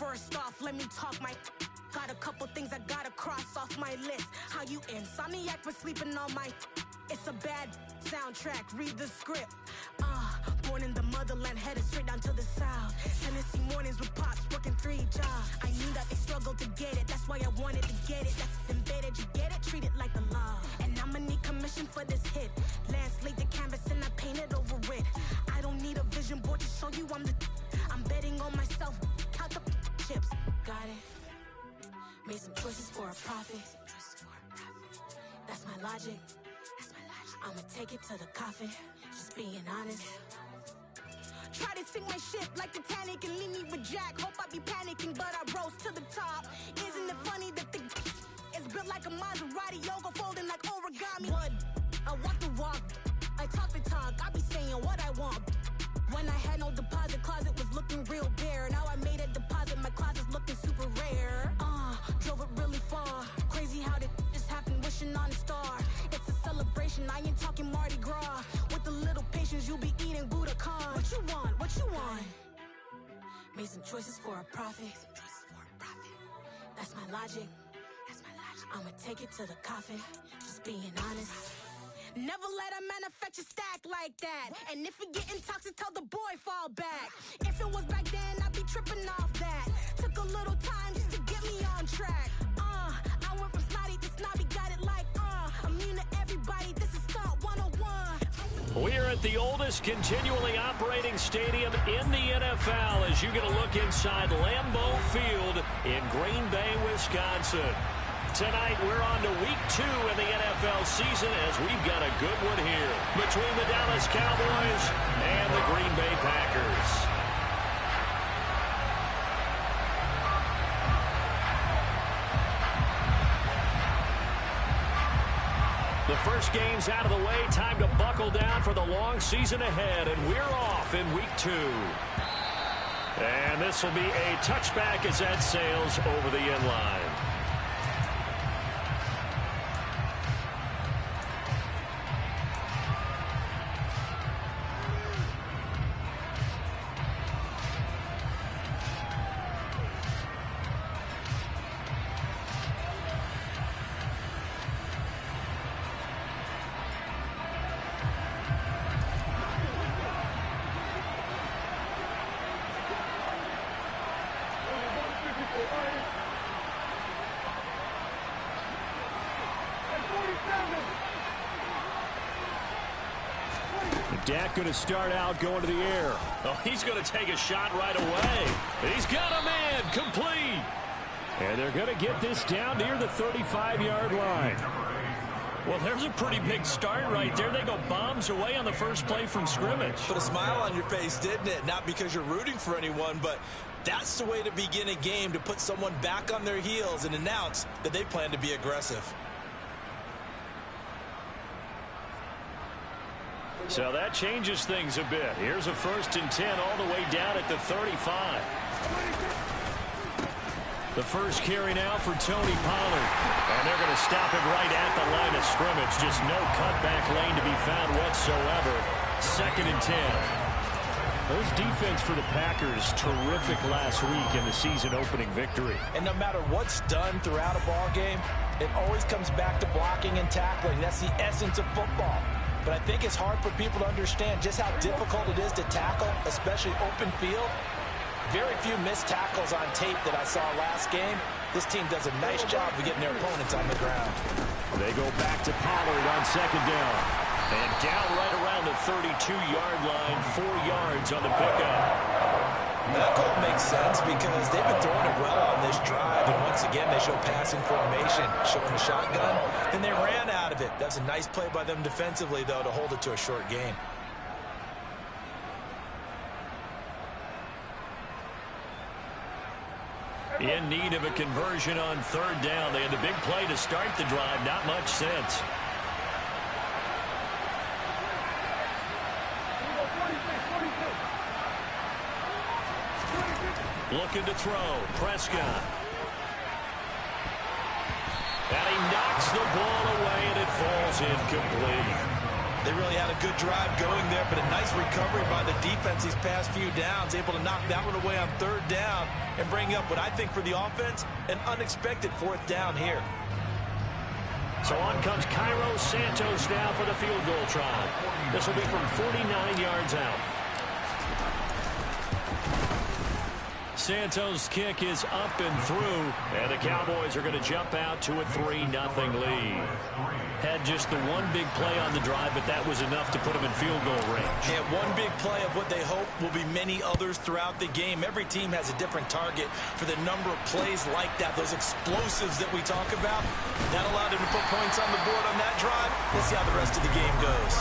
First off, let me talk my... Got a couple things I gotta cross off my list. How you insomniac for sleeping on my... It's a bad soundtrack, read the script. Born in the motherland, headed straight down to the south. Tennessee mornings with pops, working 3 jobs. I knew that they struggled to get it, that's why I wanted to get it. That's embedded, you get it, treat it like a law. And I'ma need commission for this hit. Lance laid the canvas and I painted over it. I don't need a vision board to show you I'm betting on myself, count the chips. Got it. Made some choices for a profit. That's my logic. I'ma take it to the coffin, just being honest. Try to sink my ship like Titanic and leave me with Jack. Hope I be panicking, but I rose to the top. Isn't it funny that the is built like a Maserati, yoga folding like origami? What? I walk the walk, I talk the talk, I be saying what I want. When I had no deposit, closet was looking real bare. Now I made a deposit, my closet's looking super rare. Drove it really far, crazy how did just happen, wishing on a star. It's a celebration, I ain't talking Mardi Gras. With a little patience, you'll be eating Budokan. What you want, what you want? Made some choices for a profit. That's my logic. I'ma take it to the coffin, just being honest. Never let a manufacture stack like that. And if it getting toxic, tell the boy fall back. If it was back then, I'd be tripping off that. Took a little time just to get me on track. I went from snotty to snobby, got it like, immune to everybody, this is stunt 101. We're at the oldest continually operating stadium in the NFL as you get a look inside Lambeau Field in Green Bay, Wisconsin. Tonight, we're on to week 2 in the NFL season as we've got a good one here between the Dallas Cowboys and the Green Bay Packers. The first game's out of the way. Time to buckle down for the long season ahead, and we're off in week 2. And this will be a touchback as that sails over the end line. Dak going to start out going to the air. Oh, he's going to take a shot right away. He's got a man complete. And they're going to get this down near the 35-yard line. Well, there's a pretty big start right there. They go bombs away on the first play from scrimmage. Put a smile on your face, didn't it? Not because you're rooting for anyone, but that's the way to begin a game, to put someone back on their heels and announce that they plan to be aggressive. So that changes things a bit. Here's a 1st and 10 all the way down at the 35. The first carry now for Tony Pollard. And they're going to stop him right at the line of scrimmage. Just no cutback lane to be found whatsoever. 2nd and 10. Those defense for the Packers, terrific last week in the season-opening victory. And no matter what's done throughout a ball game, it always comes back to blocking and tackling. That's the essence of football. But I think it's hard for people to understand just how difficult it is to tackle, especially open field. Very few missed tackles on tape that I saw last game. This team does a nice job of getting their opponents on the ground. They go back to Pollard on 2nd down. And down right around the 32-yard line, 4 yards on the pickup. That call makes sense because they've been throwing it well on this drive. And once again, they show passing formation, showing the shotgun. And they ran out of it. That's a nice play by them defensively, though, to hold it to a short gain. In need of a conversion on 3rd down. They had the big play to start the drive. Not much sense. Looking to throw. Prescott. And he knocks the ball away, and it falls incomplete. They really had a good drive going there, but a nice recovery by the defense these past few downs, able to knock that one away on third down and bring up what I think for the offense, an unexpected fourth down here. So on comes Cairo Santos now for the field goal try. This will be from 49 yards out. Santos' kick is up and through, and the Cowboys are going to jump out to a 3-0 lead. Had just the one big play on the drive, but that was enough to put them in field goal range. Yeah, one big play of what they hope will be many others throughout the game. Every team has a different target for the number of plays like that, those explosives that we talk about. That allowed them to put points on the board on that drive. Let's see how the rest of the game goes.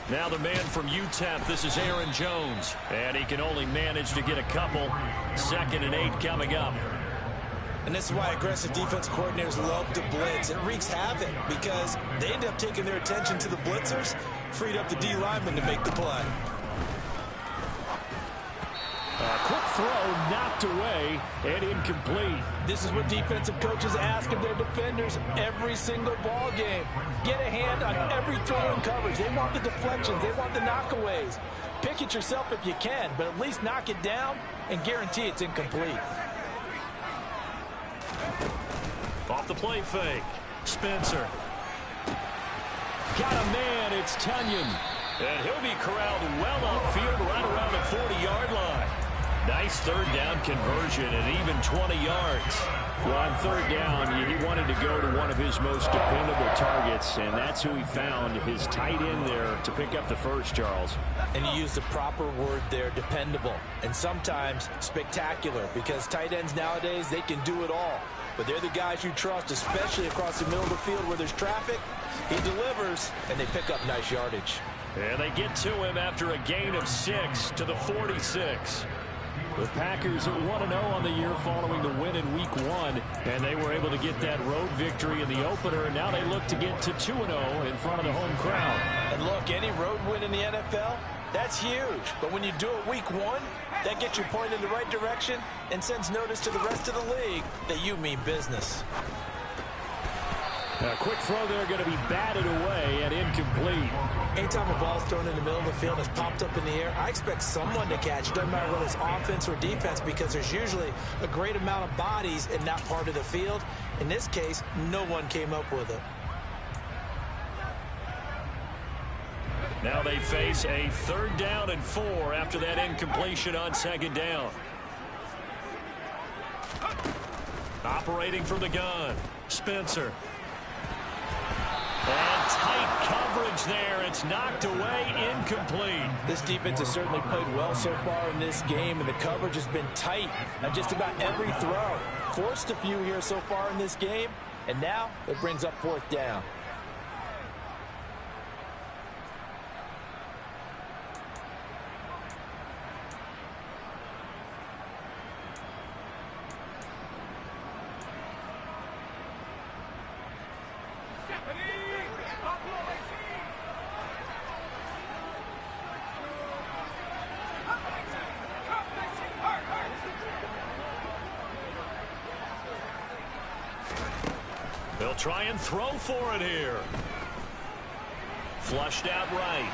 Now the man from UTEP, this is Aaron Jones. And he can only manage to get a couple. 2nd and 8 coming up. And this is why aggressive defense coordinators love to blitz. It wreaks havoc because they end up taking their attention to the blitzers, freed up the D lineman to make the play. A quick throw knocked away and incomplete. This is what defensive coaches ask of their defenders every single ball game. Get a hand on every throw in coverage. They want the deflections. They want the knockaways. Pick it yourself if you can, but at least knock it down and guarantee it's incomplete. Off the play fake. Spencer. Got a man. It's Tunyon. And he'll be corralled well upfield right around the 40-yard line. Nice third down conversion and even 20 yards. Well, on third down, he wanted to go to one of his most dependable targets, and that's who he found, his tight end there, to pick up the first, Charles. And you use the proper word there, dependable, and sometimes spectacular, because tight ends nowadays, they can do it all. But they're the guys you trust, especially across the middle of the field where there's traffic. He delivers, and they pick up nice yardage. And they get to him after a gain of 6 to the 46. The Packers at 1-0 on the year following the win in Week 1, and they were able to get that road victory in the opener, and now they look to get to 2-0 in front of the home crowd. And look, any road win in the NFL, that's huge. But when you do it Week 1, that gets you pointed in the right direction and sends notice to the rest of the league that you mean business. A quick throw there going to be batted away and incomplete. Anytime a ball's thrown in the middle of the field and it's popped up in the air, I expect someone to catch. It doesn't matter whether it's offense or defense, because there's usually a great amount of bodies in that part of the field. In this case, no one came up with it. Now they face a 3rd down and 4 after that incompletion on 2nd down. Operating from the gun, Spencer. And tight coverage there. It's knocked away, incomplete. This defense has certainly played well so far in this game, and the coverage has been tight on just about every throw. Forced a few here so far in this game, and now it brings up 4th down. They'll try and throw for it here. Flushed out right.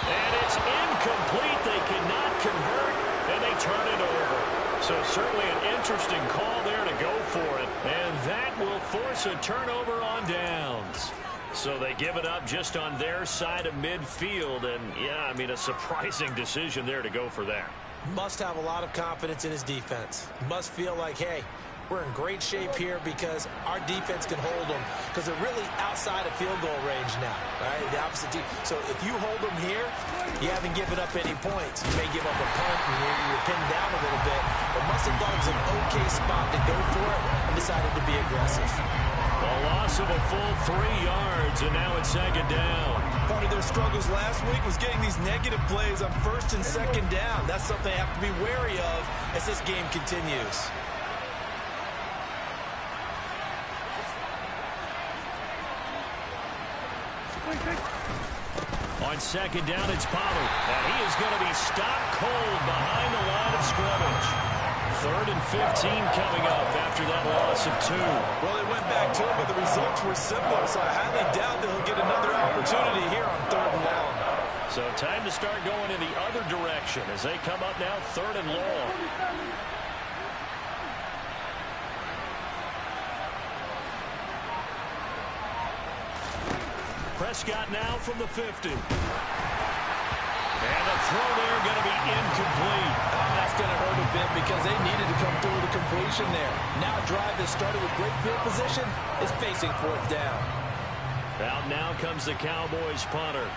And it's incomplete. They cannot convert, and they turn it over. So certainly an interesting call there to go for it. And that will force a turnover on downs. So they give it up just on their side of midfield. And, yeah, I mean, a surprising decision there to go for that. Must have a lot of confidence in his defense. Must feel like, hey, we're in great shape here because our defense can hold them, because they're really outside of field goal range now, right? The opposite team. So if you hold them here, you haven't given up any points. You may give up a punt and you're pinned down a little bit, but must have thought it was an okay spot to go for it and decided to be aggressive. Well, loss of a full 3 yards, and now it's second down. Part of their struggles last week was getting these negative plays on first and second down. That's something they have to be wary of as this game continues. On second down, it's Pollard, and he is going to be stopped cold behind the line of scrimmage. 3rd and 15 coming up after that loss of 2. Well, they went back to it, but the results were similar, so I highly doubt that he'll get another opportunity here on 3rd and long. So time to start going in the other direction as they come up now 3rd and long. Prescott now from the 50. And the throw there going to be incomplete. That's going to hurt a bit because they needed to come through with a completion there. Now a drive that started with great field position is facing 4th down. Out now comes the Cowboys punter,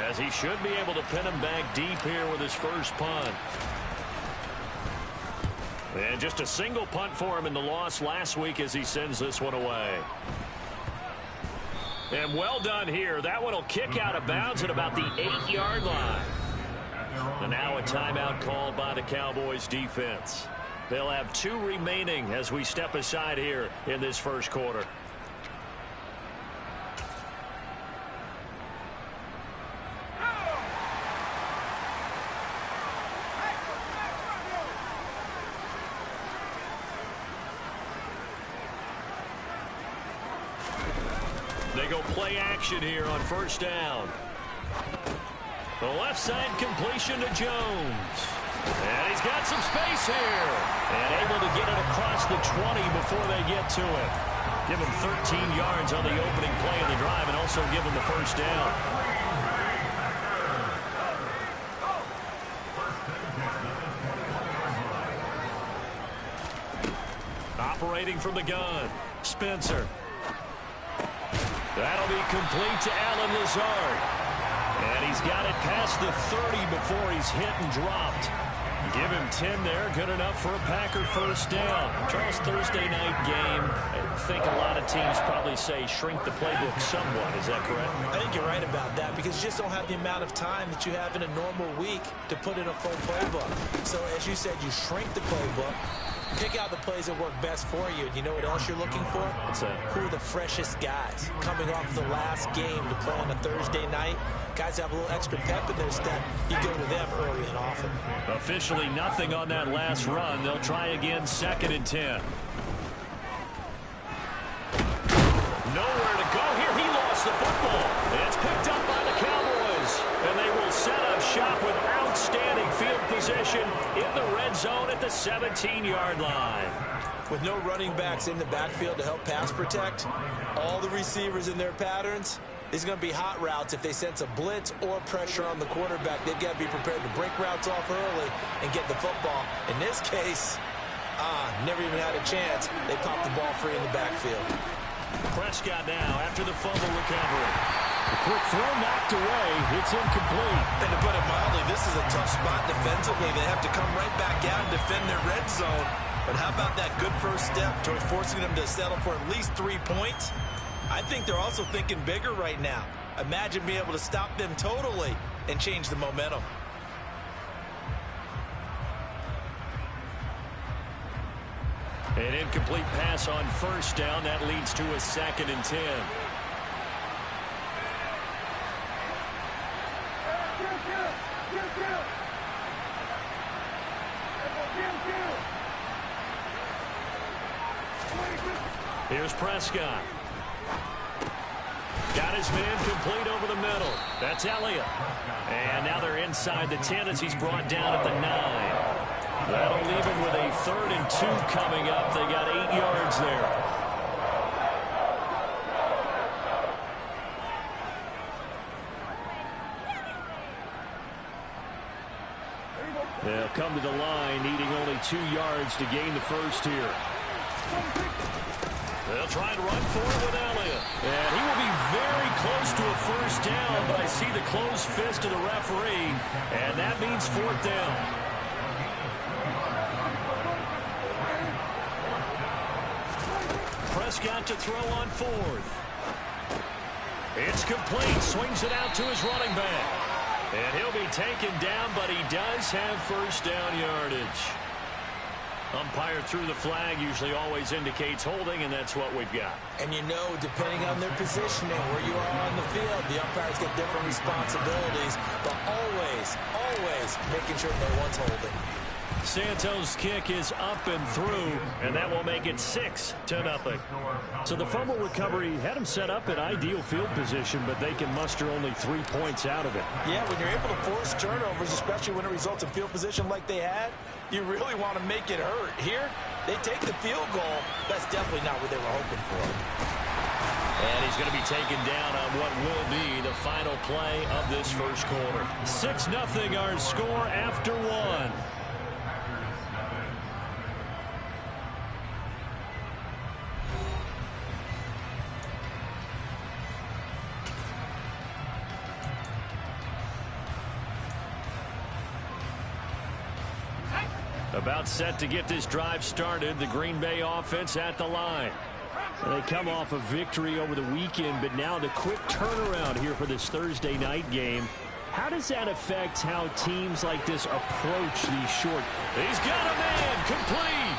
as he should be able to pin him back deep here with his first punt. And just a single punt for him in the loss last week as he sends this one away. And well done here. That one will kick out of bounds at about the 8-yard line. And now a timeout called by the Cowboys defense. They'll have 2 remaining as we step aside here in this first quarter. They go play action here on 1st down. The left side completion to Jones. And he's got some space here. And able to get it across the 20 before they get to it. Give him 13 yards on the opening play of the drive and also give him the 1st down. Operating from the gun, Spencer. That'll be complete to Allen Lazard. And he's got it past the 30 before he's hit and dropped. Give him 10 there. Good enough for a Packer 1st down. Charles, Thursday night game. I think a lot of teams probably say shrink the playbook somewhat. Is that correct? I think you're right about that because you just don't have the amount of time that you have in a normal week to put in a full playbook. So as you said, you shrink the playbook. Pick out the plays that work best for you. And you know what else you're looking for? What's that? Who are the freshest guys coming off the last game to play on a Thursday night? Guys have a little extra pep in their step. You go to them early and often. Officially nothing on that last run. They'll try again 2nd and 10. Nowhere to go here. He lost the football. It's picked up by the Cowboys. And they will set up shop with outstanding field position in the red zone at the 17-yard line. With no running backs in the backfield to help pass protect, all the receivers in their patterns, these are going to be hot routes if they sense a blitz or pressure on the quarterback. They've got to be prepared to break routes off early and get the football. In this case, never even had a chance. They popped the ball free in the backfield. Prescott now after the fumble recovery. A quick throw knocked away. It's incomplete. And to put it mildly, this is a tough spot defensively. They have to come right back out and defend their red zone. But how about that good first step towards forcing them to settle for at least 3 points? I think they're also thinking bigger right now. Imagine being able to stop them totally and change the momentum. An incomplete pass on 1st down. That leads to a 2nd and 10. Here's Prescott. Got his man complete over the middle. That's Elliott. And now they're inside the 10 as he's brought down at the 9. That'll leave him with a 3rd and 2 coming up. They got 8 yards there. They'll come to the line, needing only 2 yards to gain the first here. They'll try and run for it with Elliott. And he will be very close to a 1st down, but I see the closed fist of the referee, and that means 4th down. Prescott to throw on fourth. It's complete. Swings it out to his running back. And he'll be taken down, but he does have first down yardage. Umpire threw the flag, usually always indicates holding, and that's what we've got. And you know, depending on their positioning, where you are on the field, the umpires get different responsibilities, but always, always making sure no one's holding. Santos' kick is up and through, and that will make it 6-0. So the fumble recovery had them set up in ideal field position, but they can muster only 3 points out of it. Yeah, when you're able to force turnovers, especially when it results in field position like they had, you really want to make it hurt. Here, they take the field goal. That's definitely not what they were hoping for. And he's going to be taken down on what will be the final play of this first quarter. 6-0 our score after one. About set to get this drive started. The Green Bay offense at the line. They come off a victory over the weekend, but now the quick turnaround here for this Thursday night game. How does that affect how teams like this approach these short? He's got a man complete.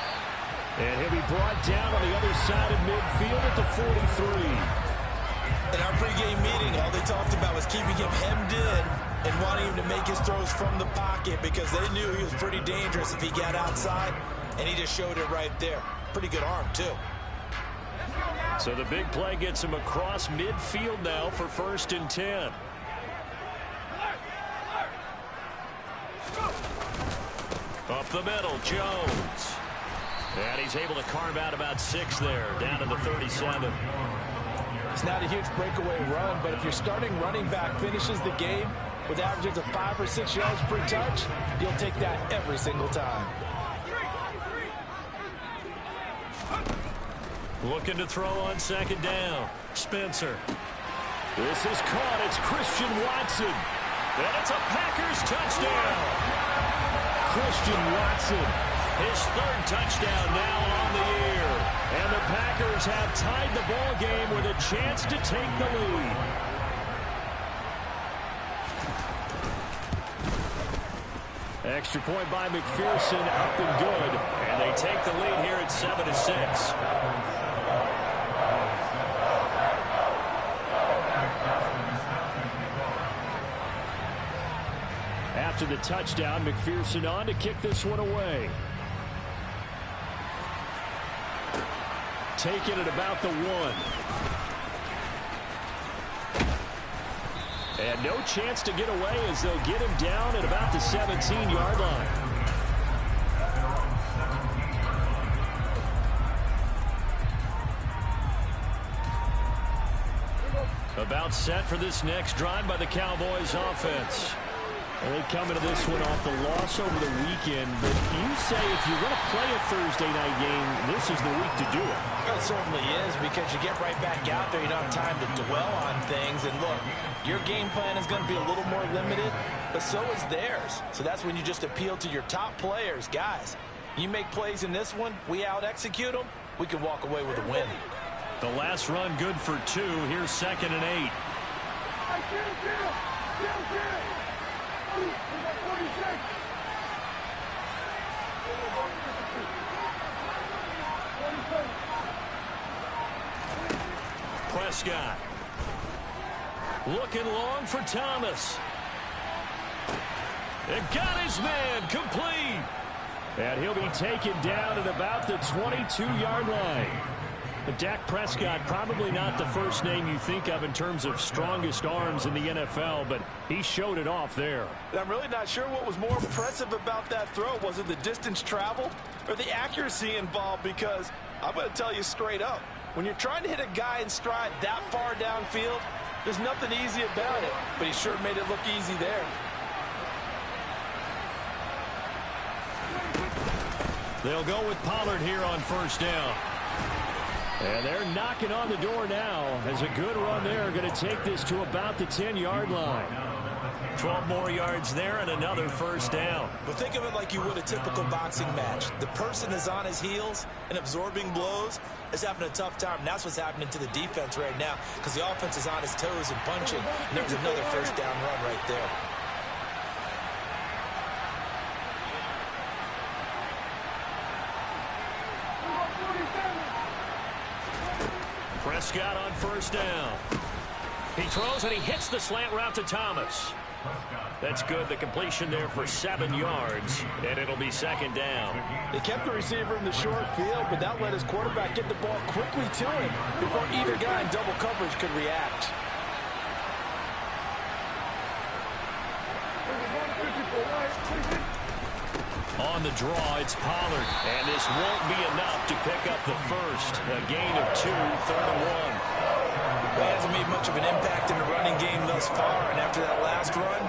And he'll be brought down on the other side of midfield at the 43. In our pregame meeting, all they talked about was keeping him hemmed in and wanting him to make his throws from the pocket because they knew he was pretty dangerous if he got outside, and he just showed it right there. Pretty good arm, too. So the big play gets him across midfield now for 1st and 10. Up the middle, Jones. And he's able to carve out about 6 there, down to the 37. It's not a huge breakaway run, but if your starting running back finishes the game with averages of 5 or 6 yards per touch, you'll take that every single time. Looking to throw on 2nd down. Spencer. This is caught. It's Christian Watson. And it's a Packers touchdown. Christian Watson. His 3rd touchdown now on the year. And the Packers have tied the ball game with a chance to take the lead. Extra point by McPherson, up and good. And they take the lead here at 7-6. After the touchdown, McPherson on to kick this one away. Taking it about the 1. And no chance to get away as they'll get him down at about the 17-yard line. About set for this next drive by the Cowboys offense. They come into this one off the loss over the weekend, but you say if you're going to play a Thursday night game, this is the week to do it. It certainly is, because you get right back out there. You don't have time to dwell on things. And look, your game plan is going to be a little more limited, but so is theirs. So that's when you just appeal to your top players. Guys, you make plays in this one, we out-execute them, we can walk away with a win. The last run good for 2. Here's 2nd and 8. Prescott. Looking long for Thomas. And got his man complete. And he'll be taken down at about the 22-yard line. But Dak Prescott, probably not the first name you think of in terms of strongest arms in the NFL, but he showed it off there. And I'm really not sure what was more impressive about that throw. Was it the distance traveled or the accuracy involved? Because I'm going to tell you straight up, when you're trying to hit a guy in stride that far downfield, there's nothing easy about it. But he sure made it look easy there. They'll go with Pollard here on 1st down. And they're knocking on the door now as a good run there. Going to take this to about the 10-yard line. 12 more yards there and another first down. But think of it like you would a typical boxing match. The person is on his heels and absorbing blows is having a tough time. And that's what's happening to the defense right now because the offense is on its toes and punching. And there's another first down run right there. Prescott on first down. He throws and he hits the slant route to Thomas. That's good. The completion there for 7 yards, and it'll be second down. They kept the receiver in the short field, but that let his quarterback get the ball quickly to him before either guy in double coverage could react. On the draw, it's Pollard, and this won't be enough to pick up the first. A gain of 2, 3rd and 1. Well, he hasn't made much of an impact in the running game thus far, and after that last run,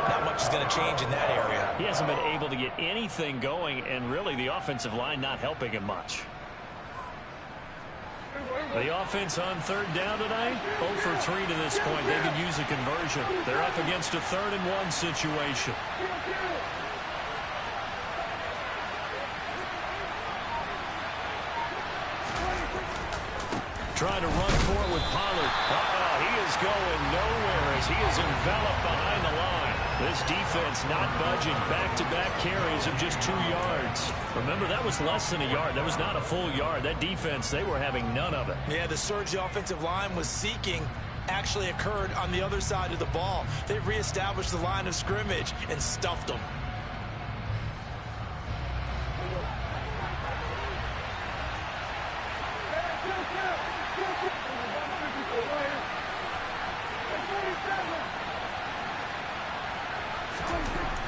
not much is going to change in that area. He hasn't been able to get anything going, and really the offensive line not helping him much. The offense on 3rd down tonight, 0 for 3 to this point. They could use a conversion. They're up against a 3rd and 1 situation. Trying to run for it with Pollard. He is going nowhere as he is enveloped behind the line. This defense not budging. Back-to-back carries of just 2 yards. Remember, that was less than a yard. That was not a full yard. That defense, they were having none of it. Yeah, the surge the offensive line was seeking actually occurred on the other side of the ball. They reestablished the line of scrimmage and stuffed them.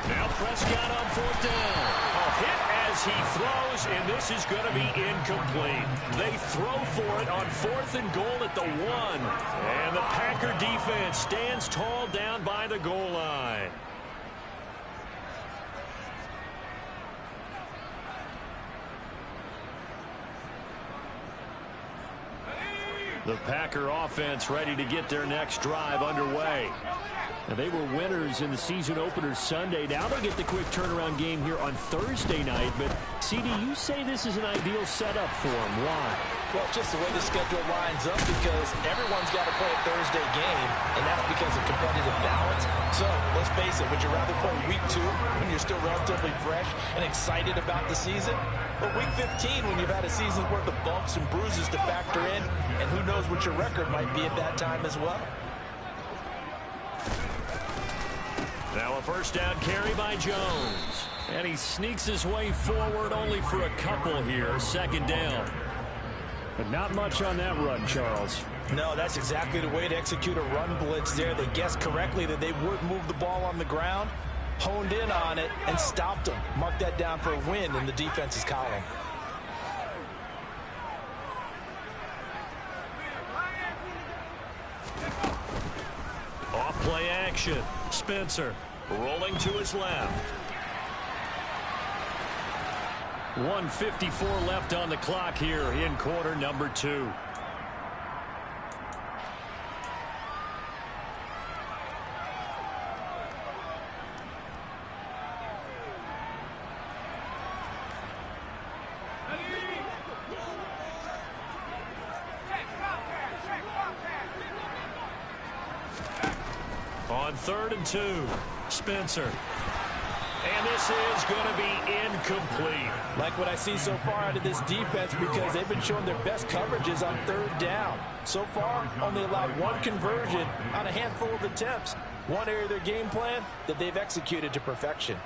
Now Prescott on 4th down. A hit as he throws, and this is going to be incomplete. They throw for it on 4th and goal at the 1. And the Packer defense stands tall down by the goal line. The Packer offense ready to get their next drive underway. Now, they were winners in the season opener Sunday. Now they get the quick turnaround game here on Thursday night. But, CD, you say this is an ideal setup for them. Why? Well, just the way the schedule lines up because everyone's got to play a Thursday game, and that's because of competitive balance. So, let's face it, would you rather play week 2 when you're still relatively fresh and excited about the season? Or week 15 when you've had a season's worth of bumps and bruises to factor in, and who knows what your record might be at that time as well? Now a first down carry by Jones. And he sneaks his way forward only for a couple here. 2nd down. But not much on that run, Charles. No, that's exactly the way to execute a run blitz there. They guessed correctly that they would move the ball on the ground, honed in on it, and stopped them. Mark that down for a win in the defense's column. Off play action. Spencer rolling to his left. 1:54 left on the clock here in quarter number 2. On 3rd and 2, Spencer. And this is going to be incomplete. Like what I see so far out of this defense because they've been showing their best coverages on 3rd down. So far, only allowed 1 conversion on a handful of attempts. One area of their game plan that they've executed to perfection.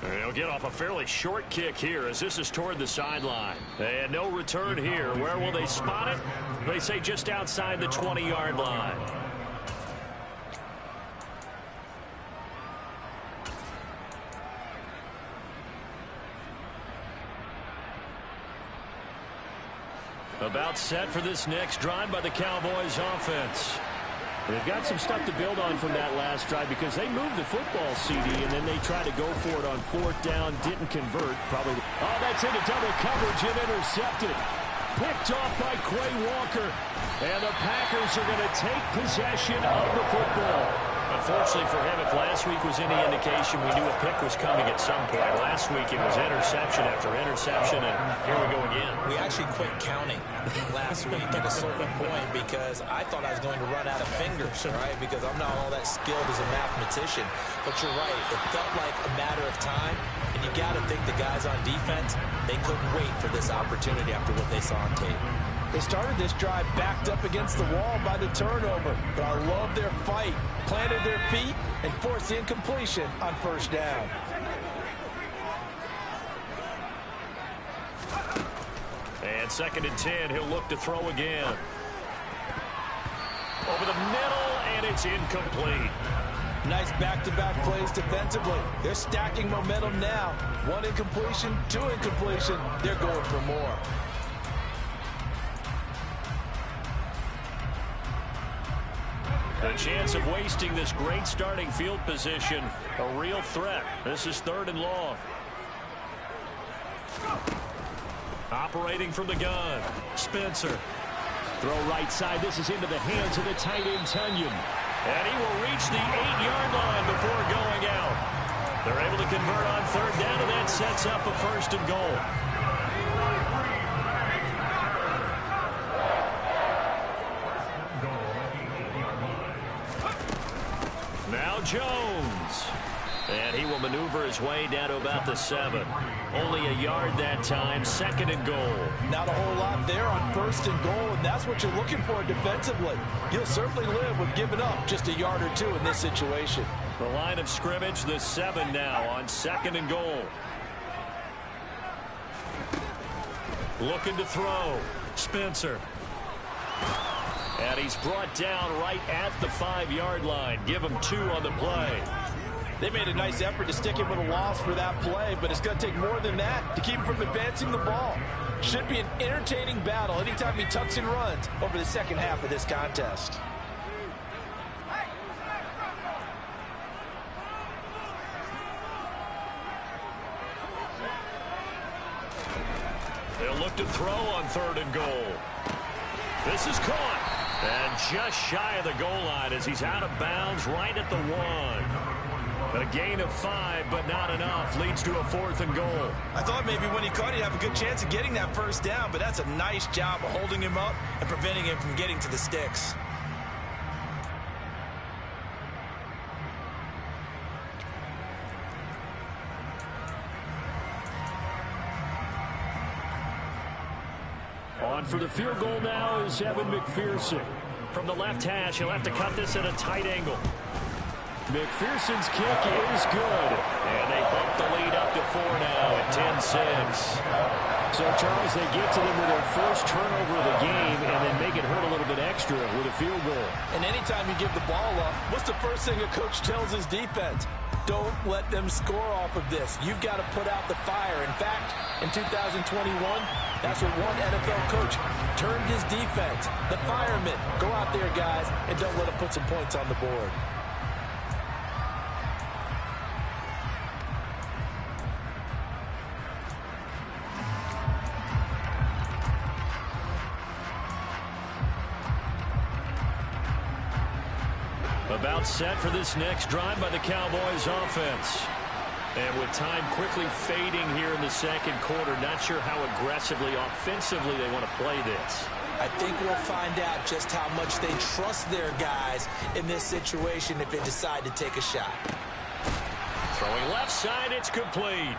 They'll get off a fairly short kick here as this is toward the sideline. And no return here. Where will they spot it? They say just outside the 20-yard line. About set for this next drive by the Cowboys offense. They've got some stuff to build on from that last drive because they moved the football, CD, and then they tried to go for it on 4th down, didn't convert. Probably. Oh, that's into double coverage and intercepted. Picked off by Quay Walker. And the Packers are going to take possession of the football. Unfortunately for him, if last week was any indication, we knew a pick was coming at some point. Last week it was interception after interception, and here we go again. We actually quit counting last week at a certain point because I thought I was going to run out of fingers, right? Because I'm not all that skilled as a mathematician. But you're right. It felt like a matter of time, and you got to think the guys on defense, they couldn't wait for this opportunity after what they saw on tape. They started this drive backed up against the wall by the turnover, but I love their fight. Planted their feet and forced the incompletion on first down. And 2nd and 10, he'll look to throw again. Over the middle, and it's incomplete. Nice back-to-back plays defensively. They're stacking momentum now. 1 incompletion, 2 incompletion. They're going for more. The chance of wasting this great starting field position, a real threat. This is 3rd and long. Operating from the gun, Spencer. Throw right side. This is into the hands of the tight end, Tunyon. And he will reach the 8-yard line before going out. They're able to convert on 3rd down, and that sets up a 1st and goal. Now Jones. And he will maneuver his way down to about the 7. Only a yard that time, 2nd and goal. Not a whole lot there on 1st and goal, and that's what you're looking for defensively. You'll certainly live with giving up just a yard or 2 in this situation. The line of scrimmage, the 7 now on 2nd and goal. Looking to throw, Spencer. And he's brought down right at the 5-yard line. Give him 2 on the play. They made a nice effort to stick him with a loss for that play, but it's going to take more than that to keep him from advancing the ball. Should be an entertaining battle anytime he tucks and runs over the second half of this contest. They'll look to throw on 3rd and goal. This is caught. And just shy of the goal line as he's out of bounds right at the 1. A gain of 5, but not enough. Leads to a 4th and goal. I thought maybe when he caught, he'd have a good chance of getting that 1st down, but that's a nice job of holding him up and preventing him from getting to the sticks. On for the field goal now is Evan McPherson. From the left hash, he'll have to cut this at a tight angle. McPherson's kick is good. And they bump the lead up to 4 now at 10-6. So, Charles, they get to them with their first turnover of the game and then make it hurt a little bit extra with a field goal. And anytime you give the ball up, what's the first thing a coach tells his defense? Don't let them score off of this. You've got to put out the fire. In fact, in 2021, that's what one NFL coach termed his defense. The firemen. Go out there, guys, and don't let them put some points on the board. About set for this next drive by the Cowboys offense. And with time quickly fading here in the second quarter, not sure how aggressively, offensively they want to play this. I think we'll find out just how much they trust their guys in this situation if they decide to take a shot. Throwing left side, it's complete.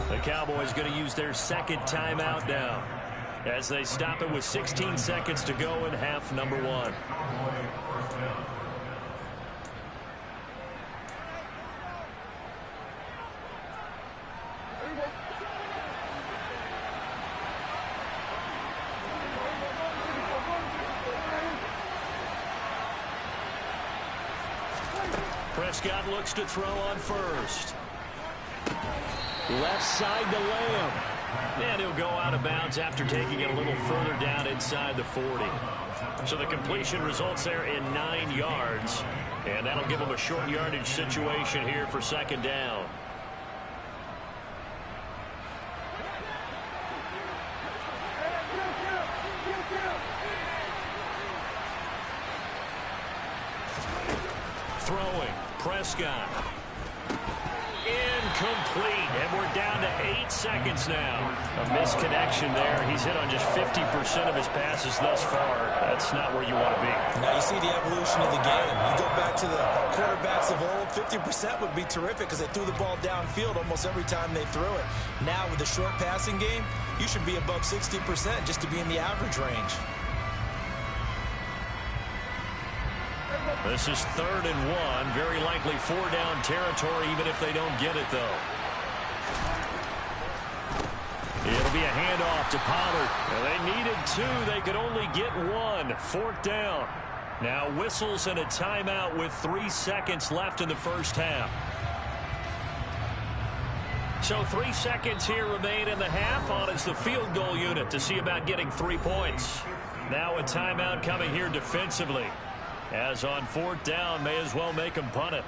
The Cowboys going to use their 2nd timeout now as they stop it with 16 seconds to go in half number 1. Prescott looks to throw on 1st. Left side to Lamb. And he'll go out of bounds after taking it a little further down inside the 40. So the completion results there in 9 yards. And that'll give him a short yardage situation here for 2nd down. Throwing. Prescott. Incomplete, and we're down to 8 seconds now. A misconnection there. He's hit on just 50% of his passes thus far. That's not where you want to be. Now you see the evolution of the game. You go back to the quarterbacks of old, 50% would be terrific because they threw the ball downfield almost every time they threw it. Now with the short passing game, you should be above 60% just to be in the average range. This is 3rd and 1. Very likely 4-down territory, even if they don't get it, though. It'll be a handoff to Pollard. Well, they needed 2. They could only get 1. 4th down. Now whistles and a timeout with 3 seconds left in the first half. So 3 seconds here remain in the half. On is the field goal unit to see about getting 3 points. Now a timeout coming here defensively. As on 4th down, may as well make him punt it.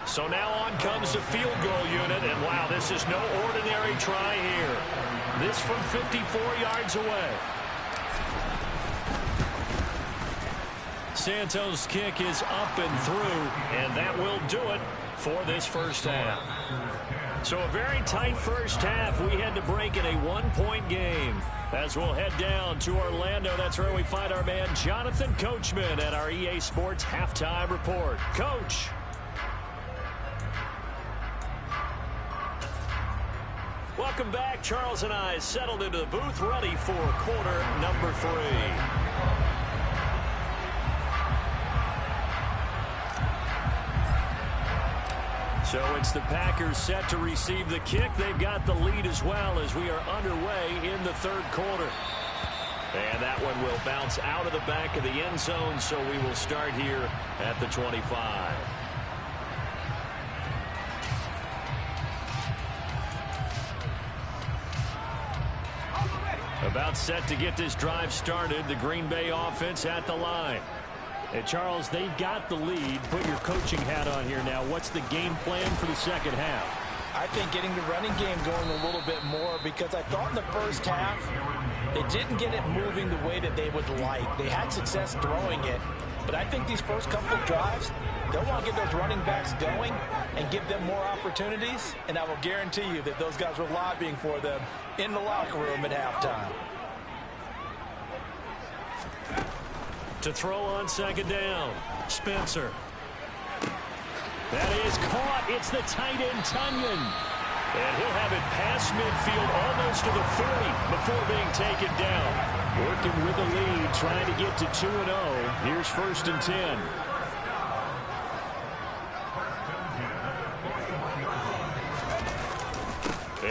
So now on comes the field goal unit, and wow, this is no ordinary try here. This from 54 yards away. Santos' kick is up and through, and that will do it for this first half. So a very tight first half. We had to break in a 1-point game. As we'll head down to Orlando, that's where we find our man Jonathan Coachman at our EA Sports Halftime Report. Coach. Welcome back. Charles and I settled into the booth, ready for quarter number 3. So it's the Packers set to receive the kick. They've got the lead as well as we are underway in the 3rd quarter. And that one will bounce out of the back of the end zone, so we will start here at the 25. About set to get this drive started. The Green Bay offense at the line. Hey, Charles, they've got the lead. Put your coaching hat on here now. What's the game plan for the second half? I think getting the running game going a little bit more because I thought in the first half they didn't get it moving the way that they would like. They had success throwing it, but I think these first couple of drives, they'll want to get those running backs going and give them more opportunities, and I will guarantee you that those guys were lobbying for them in the locker room at halftime. To throw on 2nd down, Spencer. That is caught. It's the tight end, Tunyon. And he'll have it past midfield almost to the 40 before being taken down. Working with the lead, trying to get to 2-0. Here's 1st and 10.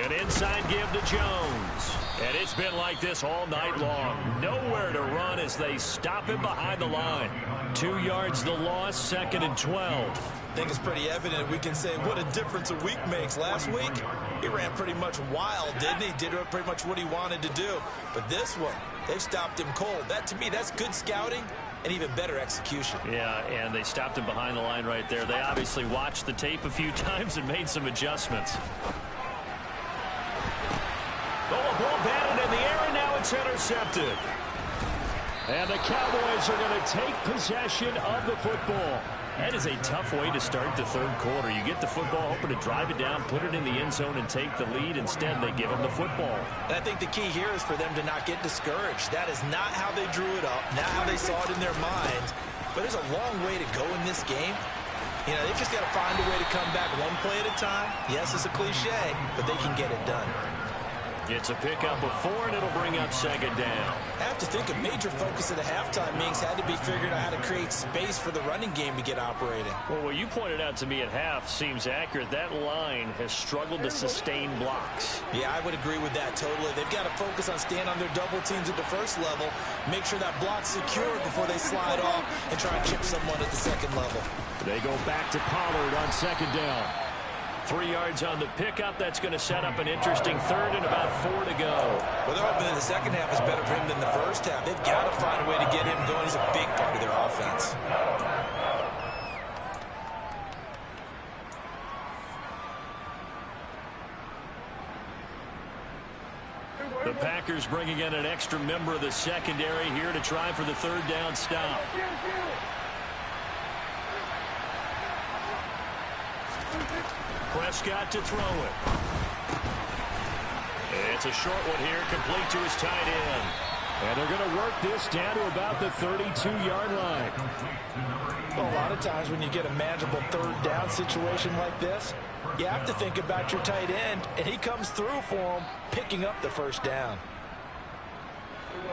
An inside give to Jones. And it's been like this all night long. Nowhere to run as they stop him behind the line. 2 yards the loss, 2nd and 12. I think it's pretty evident we can say what a difference a week makes. Last week, he ran pretty much wild, didn't he? Did pretty much what he wanted to do. But this one, they've stopped him cold. That, to me, that's good scouting and even better execution. Yeah, and they stopped him behind the line right there. They obviously watched the tape a few times and made some adjustments. Oh, a ball batted in the air, and now it's intercepted. And the Cowboys are going to take possession of the football. That is a tough way to start the 3rd quarter. You get the football, hoping to drive it down, put it in the end zone, and take the lead. Instead, they give them the football. And I think the key here is for them to not get discouraged. That is not how they drew it up, not how they saw it in their minds. But there's a long way to go in this game. You know, they've just got to find a way to come back one play at a time. Yes, it's a cliche, but they can get it done. It's a pickup of 4, and it'll bring up 2nd down. I have to think a major focus of the halftime meetings had to be figuring out how to create space for the running game to get operating. Well, what you pointed out to me at half seems accurate. That line has struggled to sustain blocks. Yeah, I would agree with that totally. They've got to focus on staying on their double teams at the first level, make sure that block's secure before they slide off and try and chip someone at the 2nd level. They go back to Pollard on 2nd down. 3 yards on the pickup. That's going to set up an interesting 3rd and about 4 to go. Well, they're hoping that the second half is better for him than the first half. They've got to find a way to get him going. He's a big part of their offense. The Packers bringing in an extra member of the secondary here to try for the 3rd down stop. Prescott to throw it. It's a short one here, complete to his tight end. And they're going to work this down to about the 32-yard line. Well, a lot of times when you get a manageable third down situation like this, you have to think about your tight end, and he comes through for him, picking up the first down.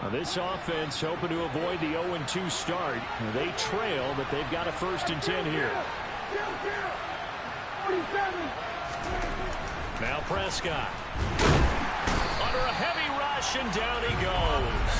Now this offense hoping to avoid the 0-2 start. They trail, but they've got a 1st and 10 here. Now Prescott. Under a heavy rush, and down he goes.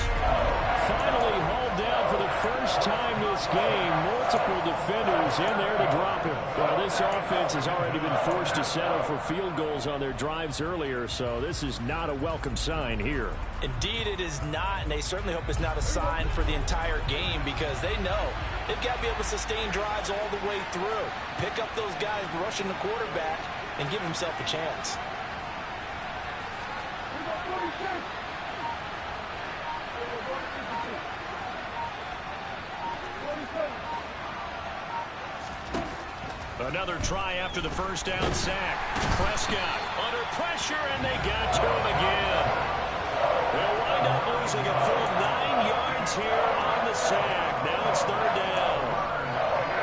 Finally hauled down for the first time this game. Multiple defenders in there to drop him. Well, this offense has already been forced to settle for field goals on their drives earlier, so this is not a welcome sign here. Indeed, it is not, and they certainly hope it's not a sign for the entire game because they know they've got to be able to sustain drives all the way through. Pick up those guys rushing the quarterback and give himself a chance. Another try after the first down sack. Prescott under pressure, and they got to him again. They'll wind up losing a full 9 yards here on the sack. Now it's 3rd down.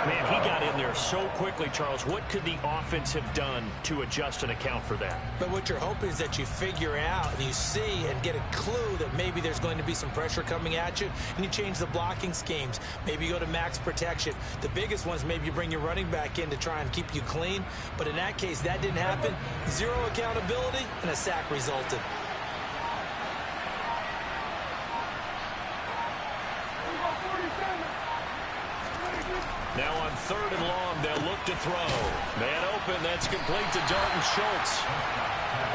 Man, he got in there so quickly, Charles. What could the offense have done to adjust and account for that? But what you're hoping is that you figure out and you see and get a clue that maybe there's going to be some pressure coming at you, and you change the blocking schemes. Maybe you go to max protection. The biggest ones, maybe you bring your running back in to try and keep you clean. But in that case, that didn't happen. Zero accountability, and a sack resulted. Now on 3rd and long, they'll look to throw. Man open, that's complete to Dalton Schultz.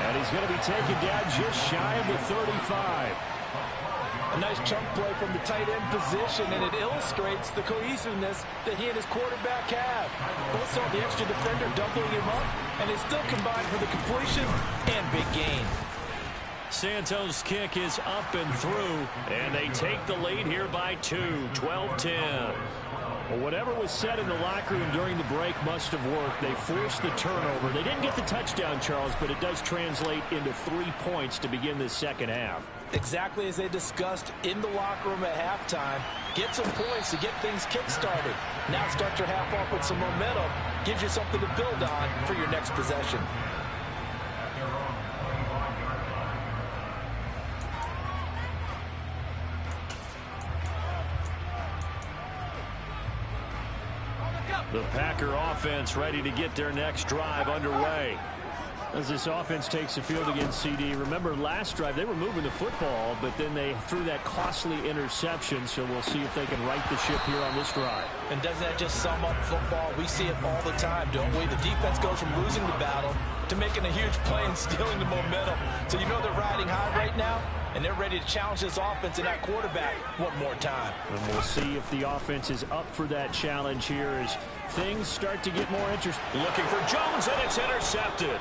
And he's going to be taken down just shy of the 35. A nice chunk play from the tight end position, and it illustrates the cohesiveness that he and his quarterback have. Both saw the extra defender doubling him up, and they still combined for the completion and big gain. Santos' kick is up and through, and they take the lead here by 2, 12-10. Well, whatever was said in the locker room during the break must have worked. They forced the turnover. They didn't get the touchdown, Charles, but it does translate into 3 points to begin this second half. Exactly as they discussed in the locker room at halftime. Get some points to get things kick-started. Now start your half off with some momentum. Gives you something to build on for your next possession. The Packer offense ready to get their next drive underway. As this offense takes the field against CD, remember last drive they were moving the football, but then they threw that costly interception, so we'll see if they can right the ship here on this drive. And doesn't that just sum up football? We see it all the time, don't we? The defense goes from losing the battle to making a huge play and stealing the momentum. So you know they're riding high right now, and they're ready to challenge this offense and that quarterback one more time. And we'll see if the offense is up for that challenge here as things start to get more interesting. Looking for Jones, and it's intercepted.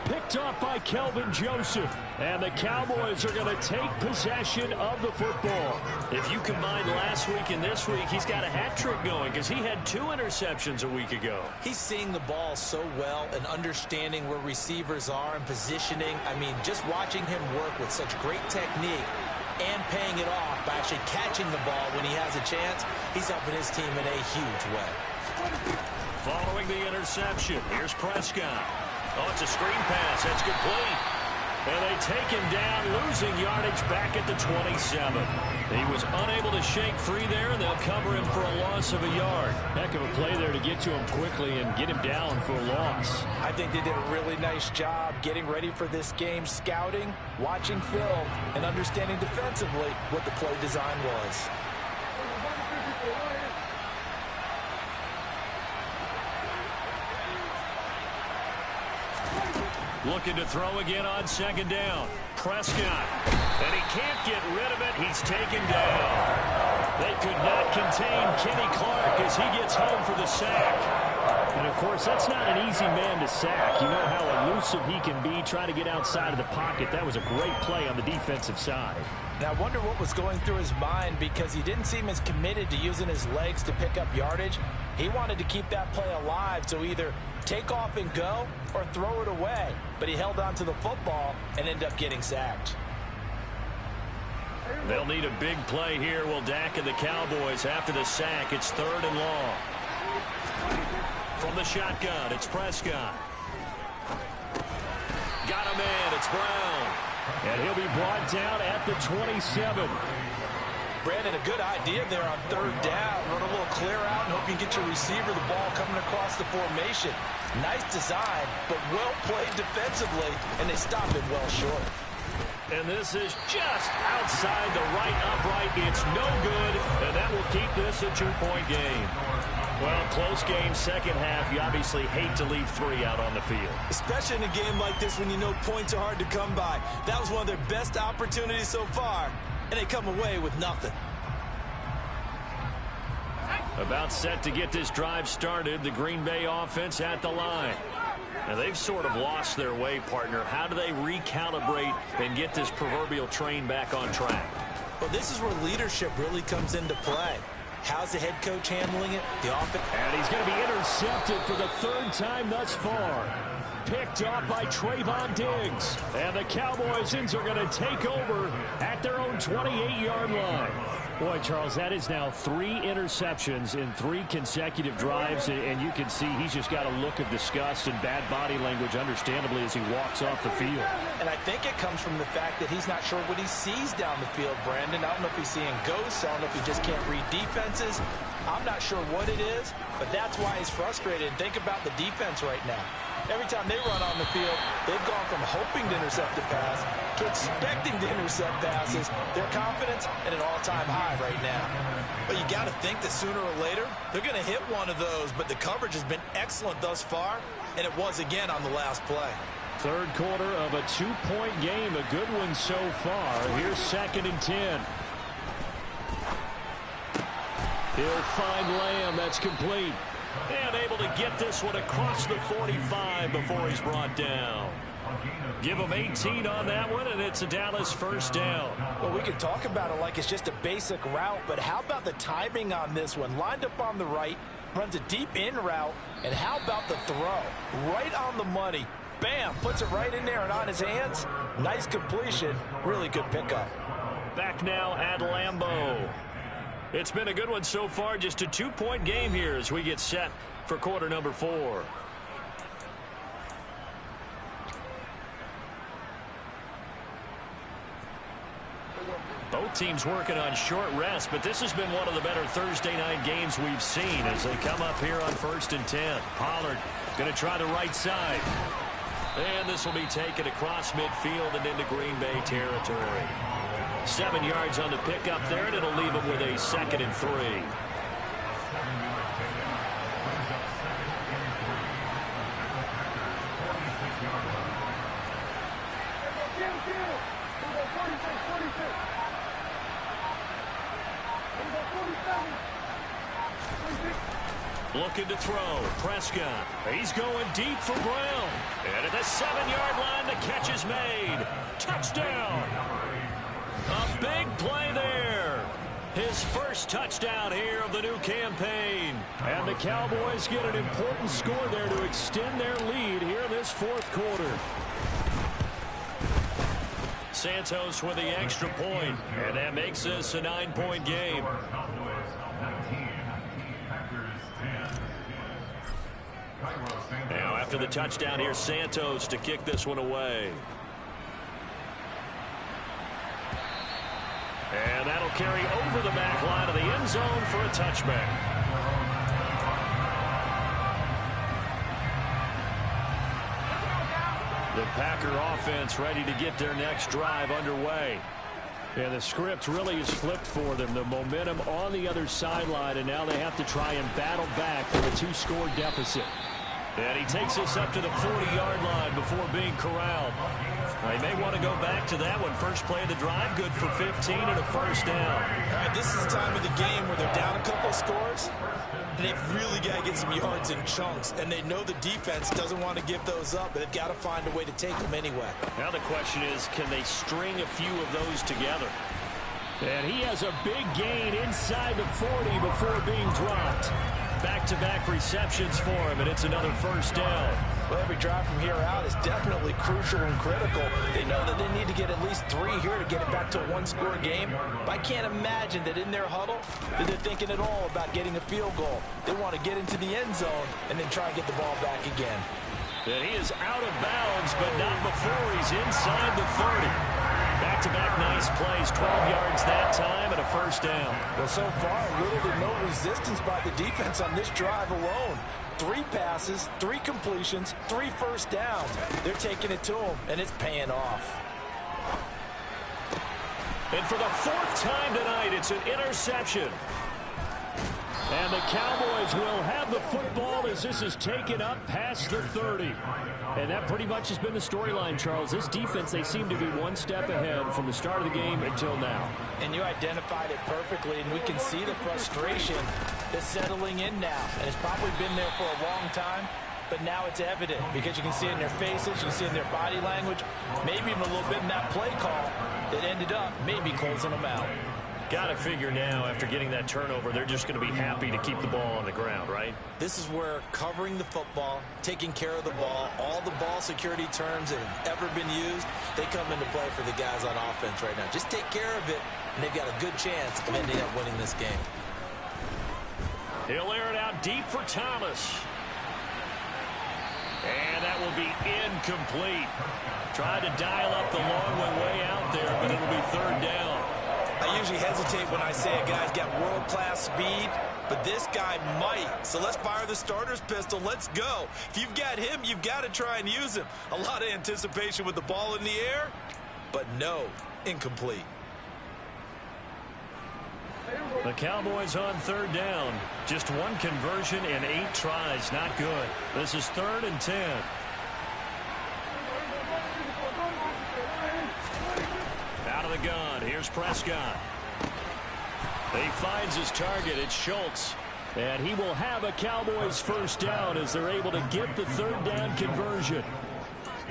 Picked off by Kelvin Joseph. And the Cowboys are going to take possession of the football. If you combine last week and this week, he's got a hat trick going because he had 2 interceptions a week ago. He's seeing the ball so well and understanding where receivers are and positioning. I mean, just watching him work with such great technique and paying it off by actually catching the ball when he has a chance, he's helping his team in a huge way. Following the interception, here's Prescott. Oh, it's a screen pass. That's complete. And they take him down, losing yardage back at the 27. He was unable to shake free there, and they'll cover him for a loss of a yard. Heck of a play there to get to him quickly and get him down for a loss. I think they did a really nice job getting ready for this game, scouting, watching film, and understanding defensively what the play design was. Looking to throw again on 2nd down. Prescott. And he can't get rid of it. He's taken down. They could not contain Kenny Clark as he gets home for the sack. And, of course, that's not an easy man to sack. You know how elusive he can be trying to get outside of the pocket. That was a great play on the defensive side. And I wonder what was going through his mind, because he didn't seem as committed to using his legs to pick up yardage. He wanted to keep that play alive, so either take off and go or throw it away. But he held on to the football and ended up getting sacked. They'll need a big play here. Will Dak and the Cowboys after the sack. It's 3rd and long. From the shotgun, it's Prescott. Got him in. It's Brown. And he'll be brought down at the 27. Brandon, a good idea there on 3rd down. Run a little clear out and hope you can get your receiver the ball coming across the formation. Nice design, but well played defensively, and they stop it well short. And this is just outside the right upright. It's no good, and that will keep this a 2-point game. Well, close game, second half. You obviously hate to leave 3 out on the field. Especially in a game like this when you know points are hard to come by. That was one of their best opportunities so far, and they come away with nothing. About set to get this drive started. The Green Bay offense at the line. Now, they've sort of lost their way, partner. How do they recalibrate and get this proverbial train back on track? Well, this is where leadership really comes into play. How's the head coach handling it? The offense. And he's going to be intercepted for the 3rd time thus far. Picked off by Trayvon Diggs. And the Cowboys are going to take over at their own 28-yard line. Boy, Charles, that is now 3 interceptions in 3 consecutive drives, and you can see he's just got a look of disgust and bad body language, understandably, as he walks off the field. And I think it comes from the fact that he's not sure what he sees down the field, Brandon. I don't know if he's seeing ghosts. I don't know if he just can't read defenses. I'm not sure what it is, but that's why he's frustrated. Think about the defense right now. Every time they run on the field, they've gone from hoping to intercept a pass to expecting to intercept passes. Their confidence at an all-time high right now. But you got to think that sooner or later, they're going to hit one of those. But the coverage has been excellent thus far, and it was again on the last play. 3rd quarter of a 2-point game, a good one so far. Here's 2nd and 10. He'll find Lamb. That's complete. And able to get this one across the 45 before he's brought down. Give him 18 on that one, and it's a Dallas 1st down. Well, we could talk about it like it's just a basic route, but how about the timing on this one? Lined up on the right, runs a deep in route, and how about the throw? Right on the money. Bam, puts it right in there and on his hands. Nice completion. Really good pickup. Back now at Lambeau. It's been a good one so far. Just a 2-point game here as we get set for quarter number 4. Both teams working on short rest, but this has been one of the better Thursday night games we've seen as they come up here on 1st and 10. Pollard going to try the right side. And this will be taken across midfield and into Green Bay territory. 7 yards on the pickup there, and it'll leave them with a 2nd and 3. Looking to throw. Prescott. He's going deep for Brown. And at the 7-yard line, the catch is made. Touchdown. A big play there. His first touchdown here of the new campaign. And the Cowboys get an important score there to extend their lead here in this 4th quarter. Santos with the extra point, and that makes this a 9-point game. Now after the touchdown, here's Santos to kick this one away. And that'll carry over the back line of the end zone for a touchback. The Packer offense ready to get their next drive underway. Yeah, the script really is flipped for them. The momentum on the other sideline, and now they have to try and battle back from a 2-score deficit. And he takes us up to the 40-yard line before being corralled. They may want to go back to that one. First play of the drive, good for 15 and a 1st down. All right, this is the time of the game where they're down a couple of scores, and they've really got to get some yards in chunks, and they know the defense doesn't want to give those up, but they've got to find a way to take them anyway. Now the question is, can they string a few of those together? And he has a big gain inside the 40 before being dropped. Back-to-back receptions for him, and it's another first down. Well, every drive from here out is definitely crucial and critical. They know that they need to get at least 3 here to get it back to a one-score game. But I can't imagine that in their huddle that they're thinking at all about getting a field goal. They want to get into the end zone and then try and get the ball back again. And he is out of bounds, but not before he's inside the 30. Back-to-back nice plays, 12 yards that time and a first down. Well, so far, little to no resistance by the defense on this drive alone. 3 passes, 3 completions, 3 first downs. They're taking it to him, and it's paying off. And for the 4th time tonight, it's an interception. And the Cowboys will have the football as this is taken up past the 30. And that pretty much has been the storyline, Charles. This defense, they seem to be one step ahead from the start of the game until now. And you identified it perfectly, and we can see the frustration that's settling in now. And it's probably been there for a long time, but now it's evident because you can see it in their faces, you can see it in their body language, maybe even a little bit in that play call that ended up maybe closing them out. Got to figure now, after getting that turnover, they're just going to be happy to keep the ball on the ground, right? This is where covering the football, taking care of the ball, all the ball security terms that have ever been used, they come into play for the guys on offense right now. Just take care of it, and they've got a good chance of ending up winning this game. He'll air it out deep for Thomas. And that will be incomplete. Tried to dial up the long one way out there, but it'll be 3rd down. I usually hesitate when I say a guy's got world-class speed, but this guy might. So let's fire the starter's pistol. Let's go. If you've got him, you've got to try and use him. A lot of anticipation with the ball in the air, but no, incomplete. The Cowboys on 3rd down. Just 1 conversion in 8 tries. Not good. This is 3rd and 10. Out of the gun. Here's Prescott. He finds his target. It's Schultz. And he will have a Cowboys first down as they're able to get the 3rd down conversion.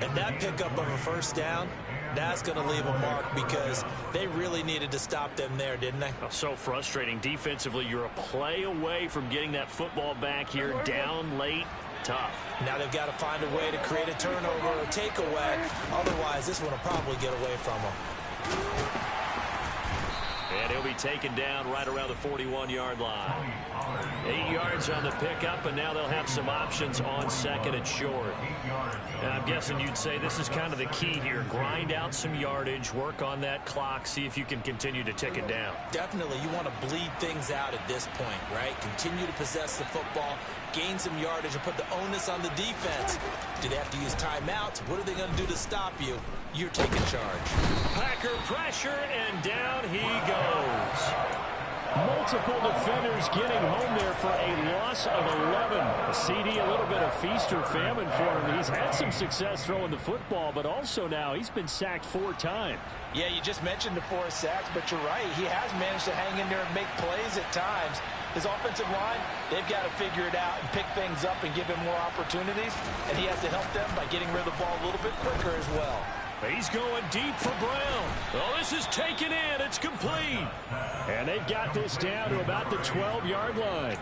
And that pickup of a first down, that's going to leave a mark because they really needed to stop them there, didn't they? Oh, so frustrating. Defensively, you're a play away from getting that football back here down late. Tough. Now they've got to find a way to create a turnover or takeaway. Otherwise, this one will probably get away from them. And he'll be taken down right around the 41-yard line. 8 yards on the pickup, and now they'll have some options on 2nd and short. And I'm guessing you'd say this is kind of the key here. Grind out some yardage, work on that clock, see if you can continue to tick it down. Definitely, you want to bleed things out at this point, right? Continue to possess the football, gain some yardage, and put the onus on the defense. Do they have to use timeouts? What are they going to do to stop you? You're taking charge. Packer pressure, and down he goes. Multiple defenders getting home there for a loss of 11. A CD, a little bit of feast or famine for him. He's had some success throwing the football, but also now he's been sacked 4 times. Yeah, you just mentioned the 4 sacks, but you're right. He has managed to hang in there and make plays at times. His offensive line, they've got to figure it out and pick things up and give him more opportunities, and he has to help them by getting rid of the ball a little bit quicker as well. He's going deep for Brown. Oh, this is taken in. It's complete. And they've got this down to about the 12-yard line.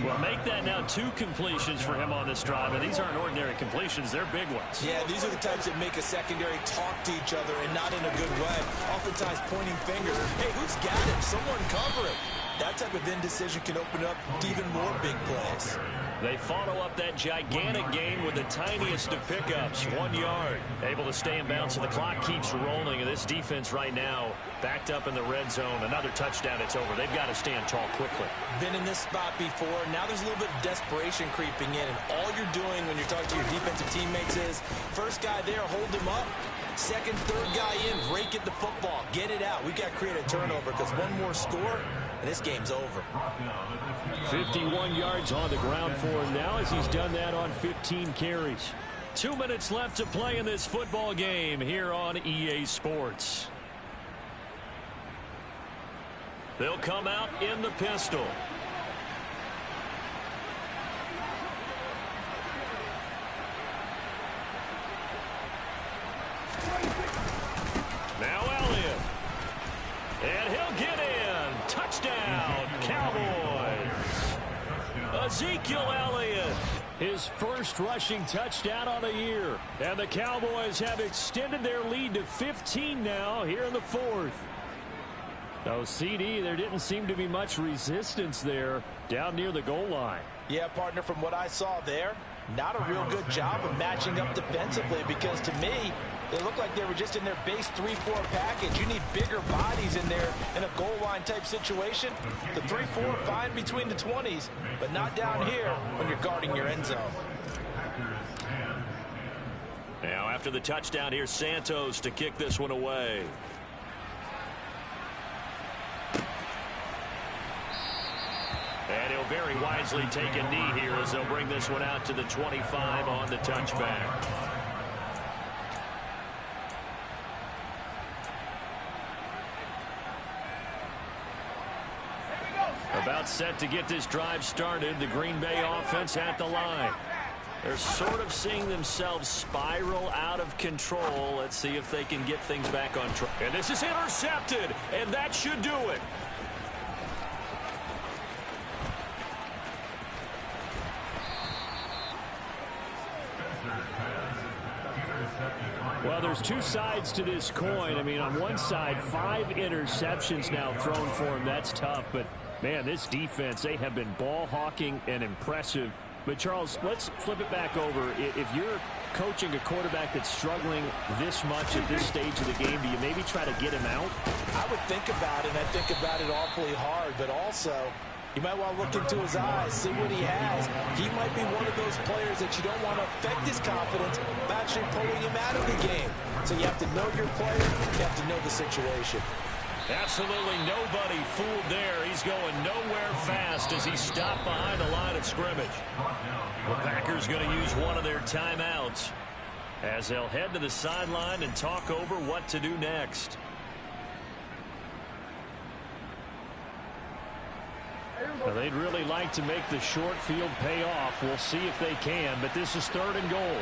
Well, make that now 2 completions for him on this drive. And these aren't ordinary completions. They're big ones. Yeah, these are the types that make a secondary talk to each other and not in a good way. Oftentimes pointing fingers. Hey, who's got him? Someone cover it. That type of indecision can open up even more big plays. They follow up that gigantic gain with the tiniest of pickups, 1 yard. Able to stay in bounds, so the clock keeps rolling. And this defense right now backed up in the red zone. Another touchdown, it's over. They've got to stand tall quickly. Been in this spot before. Now there's a little bit of desperation creeping in. And all you're doing when you're talking to your defensive teammates is, first guy there, hold him up. Second, third guy in, rake at the football. Get it out. We've got to create a turnover because one more score, and this game's over. 51 yards on the ground for him now as he's done that on 15 carries. 2 minutes left to play in this football game here on EA Sports. They'll come out in the pistol. Now Elliott. Ezekiel Elliott. His first rushing touchdown on the year. And the Cowboys have extended their lead to 15 now here in the fourth. Oh, CD, there didn't seem to be much resistance there down near the goal line. Yeah, partner, from what I saw there, not a real good job of matching up defensively, because to me, it looked like they were just in their base 3-4 package. You need bigger bodies in there in a goal line type situation. The 3-4 fine between the 20s, but not down here when you're guarding your end zone. Now after the touchdown, here's Santos to kick this one away. And he'll very wisely take a knee here as they'll bring this one out to the 25 on the touchback. About set to get this drive started. The Green Bay offense at the line. They're sort of seeing themselves spiral out of control. Let's see if they can get things back on track. And this is intercepted, and that should do it. Well, there's two sides to this coin. I mean, on one side, 5 interceptions now thrown for him. That's tough. But, man, this defense, they have been ball hawking and impressive. But, Charles, let's flip it back over. If you're coaching a quarterback that's struggling this much at this stage of the game, do you maybe try to get him out? I would think about it, and I think about it awfully hard. But also, you might want to look into his eyes, see what he has. He might be one of those players that you don't want to affect his confidence by actually pulling him out of the game. So you have to know your player. You have to know the situation. Absolutely nobody fooled there. He's going nowhere fast as he's stopped behind the line of scrimmage. The Packers going to use one of their timeouts as they'll head to the sideline and talk over what to do next. Well, they'd really like to make the short field pay off. We'll see if they can, but this is 3rd and goal.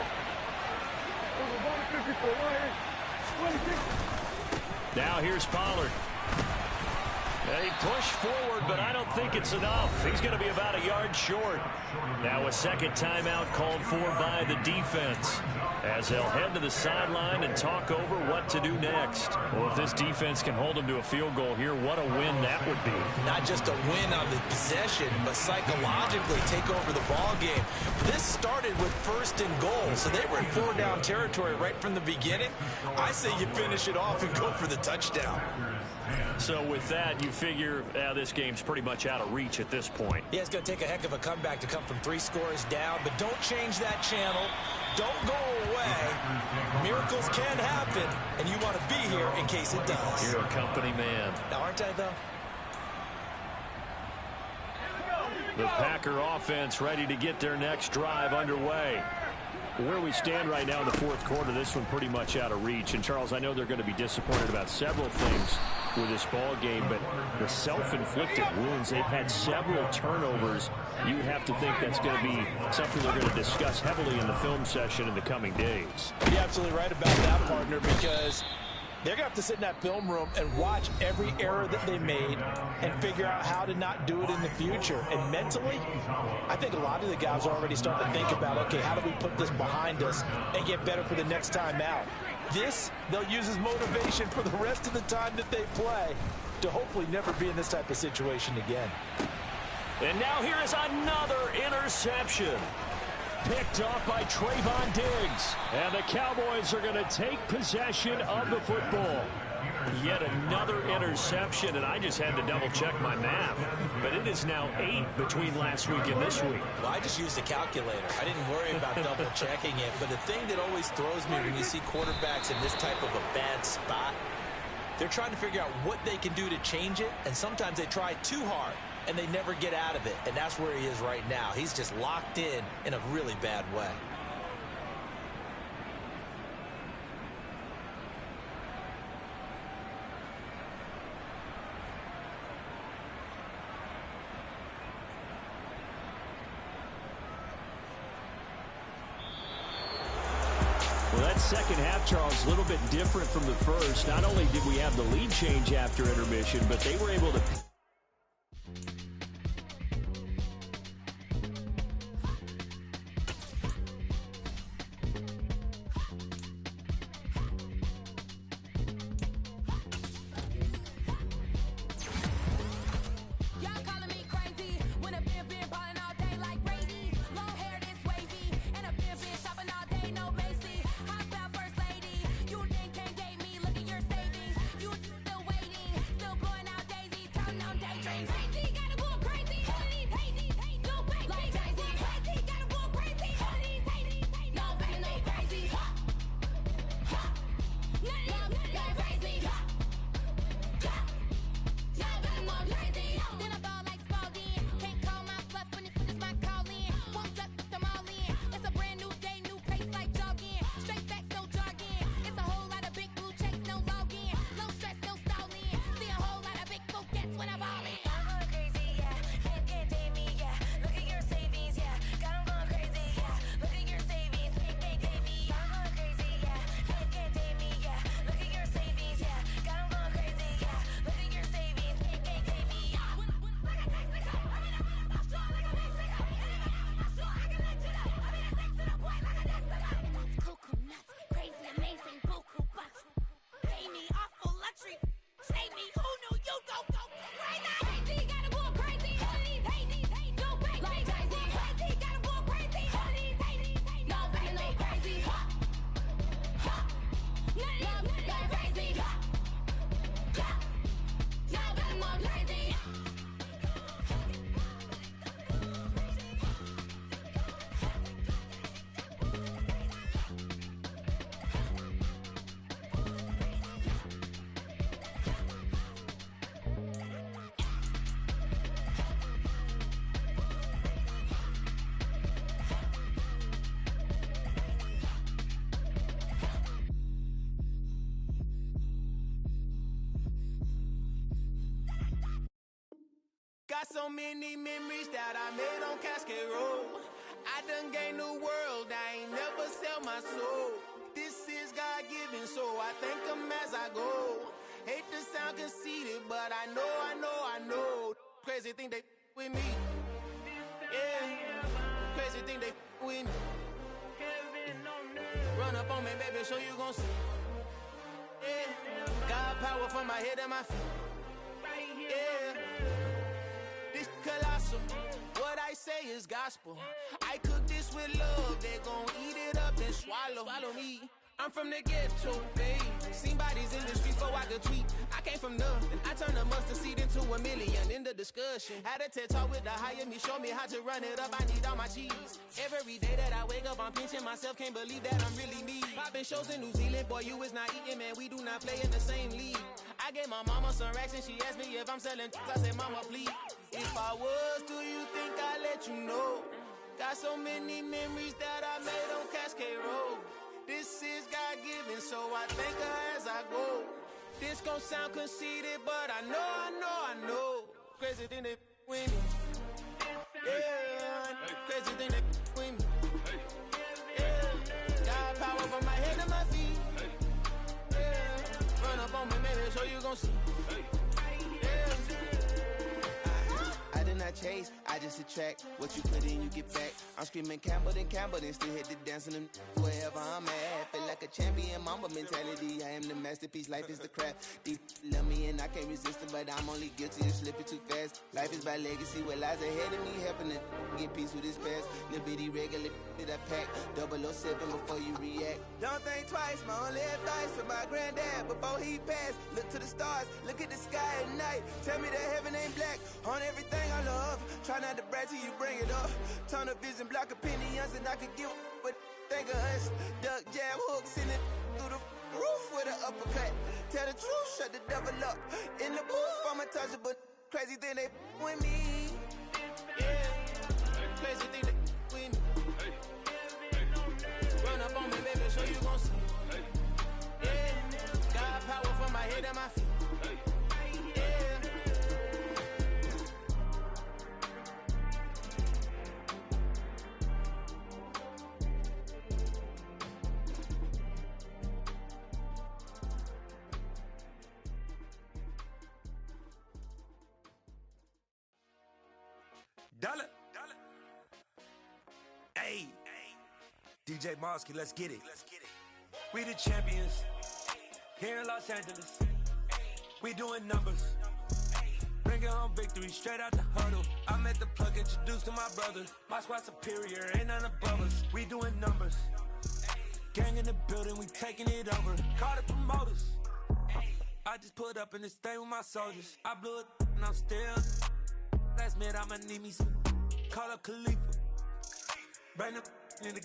Now here's Pollard. They push forward, but I don't think it's enough. He's going to be about a yard short. Now a second timeout called for by the defense as they'll head to the sideline and talk over what to do next. Well, if this defense can hold them to a field goal here, what a win that would be. Not just a win on the possession, but psychologically take over the ball game. This started with 1st and goal, so they were in 4-down territory right from the beginning. I say you finish it off and go for the touchdown. So with that, you figure this game's pretty much out of reach at this point. Yeah, it's going to take a heck of a comeback to come from 3 scores down, but don't change that channel. Don't go away. Miracles can happen, and you want to be here in case it does. You're a company man. Now, aren't I, though? The Packer offense ready to get their next drive underway. Where we stand right now in the 4th quarter, this one pretty much out of reach. And, Charles, I know they're going to be disappointed about several things with this ball game, but the self-inflicted wounds, they've had several turnovers. You have to think that's going to be something they're going to discuss heavily in the film session in the coming days. You're absolutely right about that, partner, because they're going to have to sit in that film room and watch every error that they made and figure out how to not do it in the future. And mentally, I think a lot of the guys are already starting to think about, okay, how do we put this behind us and get better for the next time out? This, they'll use as motivation for the rest of the time that they play to hopefully never be in this type of situation again. And now here is another interception. Picked off by Trayvon Diggs. And the Cowboys are going to take possession of the football. Yet another interception, and I just had to double-check my math. But it is now 8 between last week and this week. Well, I just used a calculator. I didn't worry about double-checking it. But the thing that always throws me when you see quarterbacks in this type of a bad spot, they're trying to figure out what they can do to change it, and sometimes they try too hard, and they never get out of it. And that's where he is right now. He's just locked in a really bad way. Well, that second half, Charles, a little bit different from the first. Not only did we have the lead change after intermission, but they were able to Got so many memories that I made on Cascade Road. I done gained the world, I ain't never sell my soul. This is God-given, so I thank him as I go. Hate to sound conceited, but I know. Crazy thing they with me. Yeah, crazy thing they with me. Run up on me, baby, so you gon' see. Yeah, God power from my head and my feet. Yeah, this colossal. What I say is gospel. I cook this with love. They gon' eat it up and swallow me. I'm from the ghetto, babe. Seen bodies in the streets so I could tweet. I came from nothing. I turned a mustard seed into a million in the discussion. Had a TED talk with the higher me, show me how to run it up. I need all my cheese. Every day that I wake up, I'm pinching myself. Can't believe that I'm really me. Popping shows in New Zealand, boy, you is not eating, man. We do not play in the same league. I gave my mama some racks and she asked me if I'm selling. I said, mama, please. If I was, do you think I'd let you know? Got so many memories that I made on Cascade Road. This is God-given, so I thank her as I go. This gon' sound conceited, but I know. Crazy thing they with me. Yeah, crazy thing they with me. Yeah, got power from my head to my feet. Yeah, run up on me, baby, so you gon' see. Yeah. I did not chase, I just attract. What you put in, you get back. I'm screaming Campbell, then still hit the dance and wherever I'm at. Feel like a champion, mamba mentality. I am the masterpiece, life is the crap. Deep love me and I can't resist it, but I'm only guilty of slipping too fast. Life is by legacy, what lies ahead of me, helping to get peace with his past. Little bitty regular that I pack, 007 before you react. Don't think twice, my only advice for my granddad before he passed. Look to the stars, look at the sky at night. Tell me that heaven ain't black on everything I love. Try not to brag till you bring it up. Tunnel vision, block opinions, and I could give but think of us. Duck jab hooks in it through the roof with an uppercut. Tell the truth, shut the devil up. In the booth, I'm untouchable. Crazy thing they with me. Yeah, crazy thing they with me. Run up on me, baby, so you gon' see. Yeah, got power from my head and my feet. Dollar. Hey, DJ Mosky, let's get it. We the champions here in Los Angeles. We doing numbers. Bringing home victory straight out the huddle. I'm at the plug, introduced to my brother. My squad superior, ain't none above us. We doing numbers. Gang in the building, we taking it over. Call the promoters. I just put up in this thing with my soldiers. I blew it and I'm still. Last minute, I'ma need me some. Call up Khalifa. Bring them in the.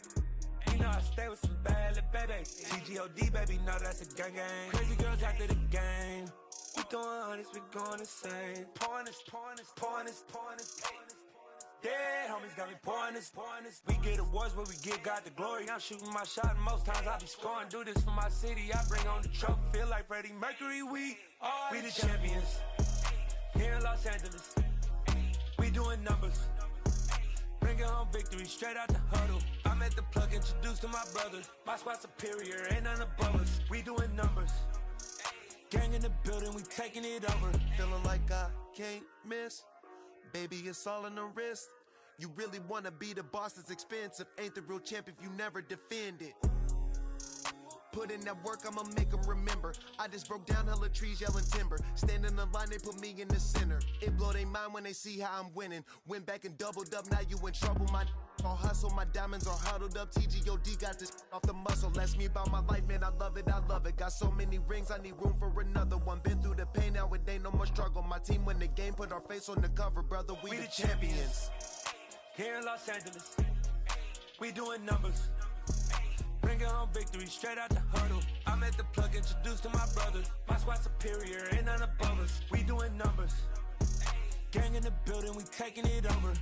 You know I stay with some bad little baby. TGOD, baby, know that's a gang gang. Crazy girls after the game. We throwing hundreds, we going insane. Pouring this. Yeah, homies got me pouring this. We get awards where we give God the glory. I'm shooting my shot and most times I be scoring. Do this for my city, I bring on the trophy. Feel like Freddie Mercury, we the champions. Here in Los Angeles. We doing numbers. Bringing home victory straight out the huddle. I'm at the plug, introduced to my brother. My squad superior, ain't none above us. We doing numbers. Gang in the building, we taking it over. Feeling like I can't miss. Baby, it's all in the wrist. You really wanna be the boss, it's expensive. Ain't the real champ if you never defend it. Put in that work, I'ma make them remember. I just broke down hella trees, yelling timber. Standing in the line, they put me in the center. It blow their mind when they see how I'm winning. Went back and doubled up, now you in trouble. My all hustle, my diamonds are huddled up. TGOD got this off the muscle. Ask me about my life, man, I love it. Got so many rings, I need room for another one. Been through the pain, now it ain't no more struggle. My team win the game, put our face on the cover, brother. We the champions. Here in Los Angeles, we doing numbers. Bringing home victory straight out the huddle. I'm at the plug, introduced to my brother. My squad superior, ain't none above us. We doing numbers. Gang in the building, we taking it over.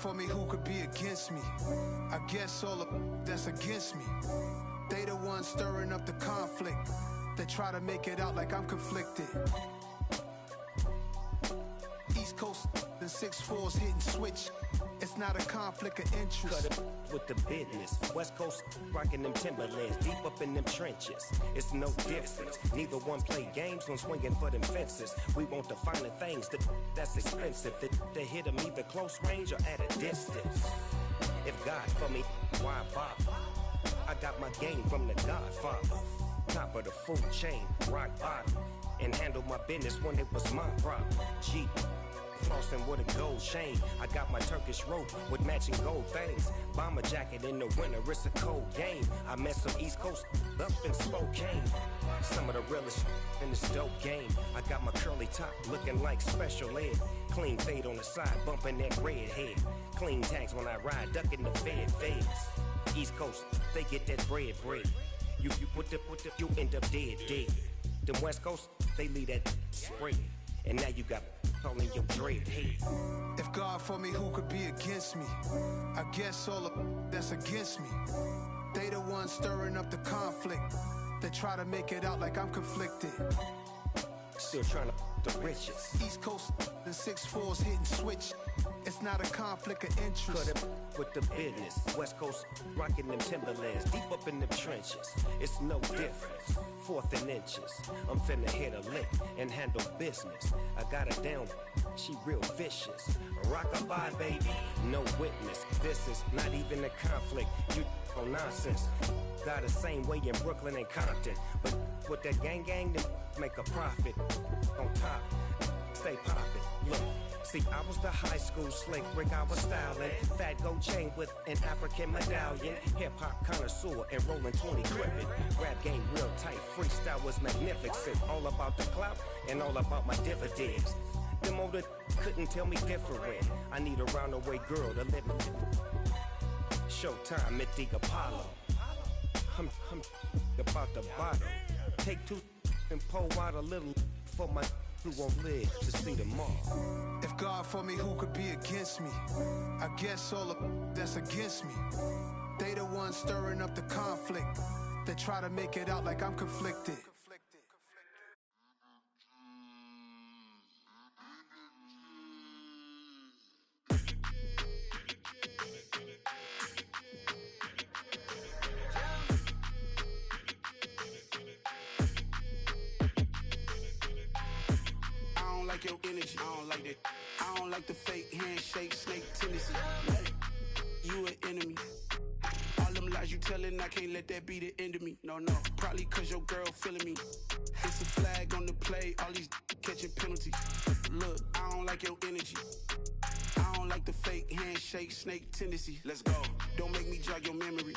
for me, who could be against me? I guess all of that's against me. They the ones stirring up the conflict. They try to make it out like I'm conflicted. East Coast and 6'4's hitting switch. It's not a conflict of interest. Cut it with the business. West Coast rocking them Timberlands, deep up in them trenches. It's no difference. Neither one play games when swinging for them fences. We want the finer things that's expensive. They hit them either close range or at a distance. If God for me, why bother? I got my game from the Godfather. Top of the food chain, rock bottom. And handle my business when it was my problem. G. Flossing with a gold chain. I got my Turkish rope with matching gold things. Bomber jacket in the winter, it's a cold game. I met some East Coast up in Spokane. Some of the realest in this dope game. I got my curly top looking like special ed. Clean fade on the side, bumping that red head. Clean tags when I ride, ducking the feds. East Coast, they get that bread. You put the, you end up dead. Them West Coast, they leave that spread. And now you got all in your dread head. If God for me, who could be against me? I guess all of that's against me. They the ones stirring up the conflict. They try to make it out like I'm conflicted. Still trying to the riches. East Coast and 6'4's hitting switch. It's not a conflict of interest. Cut it with the business. West Coast rocking them Timberlands, deep up in them trenches. It's no difference. 4th and inches. I'm finna hit a lick and handle business. I got her down, she real vicious. Rockabye, baby, no witness. This is not even a conflict. You on nonsense. Got the same way in Brooklyn and Compton. But with that gang, then make a profit. On top, stay poppin'. Look. See, I was the high school slick Rick, I was styling. Fat gold chain with an African medallion. Hip-hop connoisseur and rolling 20 gripping. Rap game real tight, freestyle was magnificent. All about the clout and all about my dividends. Them older couldn't tell me different. I need a roundaway girl to live in. Showtime at the Apollo. I'm about the bottom. Take 2 and pour out a little for my who won't live to see tomorrow. If God for me, who could be against me? I guess all of that's against me. They the ones stirring up the conflict. They try to make it out like I'm conflicted. Your energy, I don't like that. I don't like the fake handshake, snake tendency. You an enemy. All them lies you telling, I can't let that be the end of me. No, probably cause your girl feeling me. It's a flag on the play, all these catching penalties. Look, I don't like your energy. I don't like the fake handshake, snake tendency. Let's go. Don't make me jog your memory.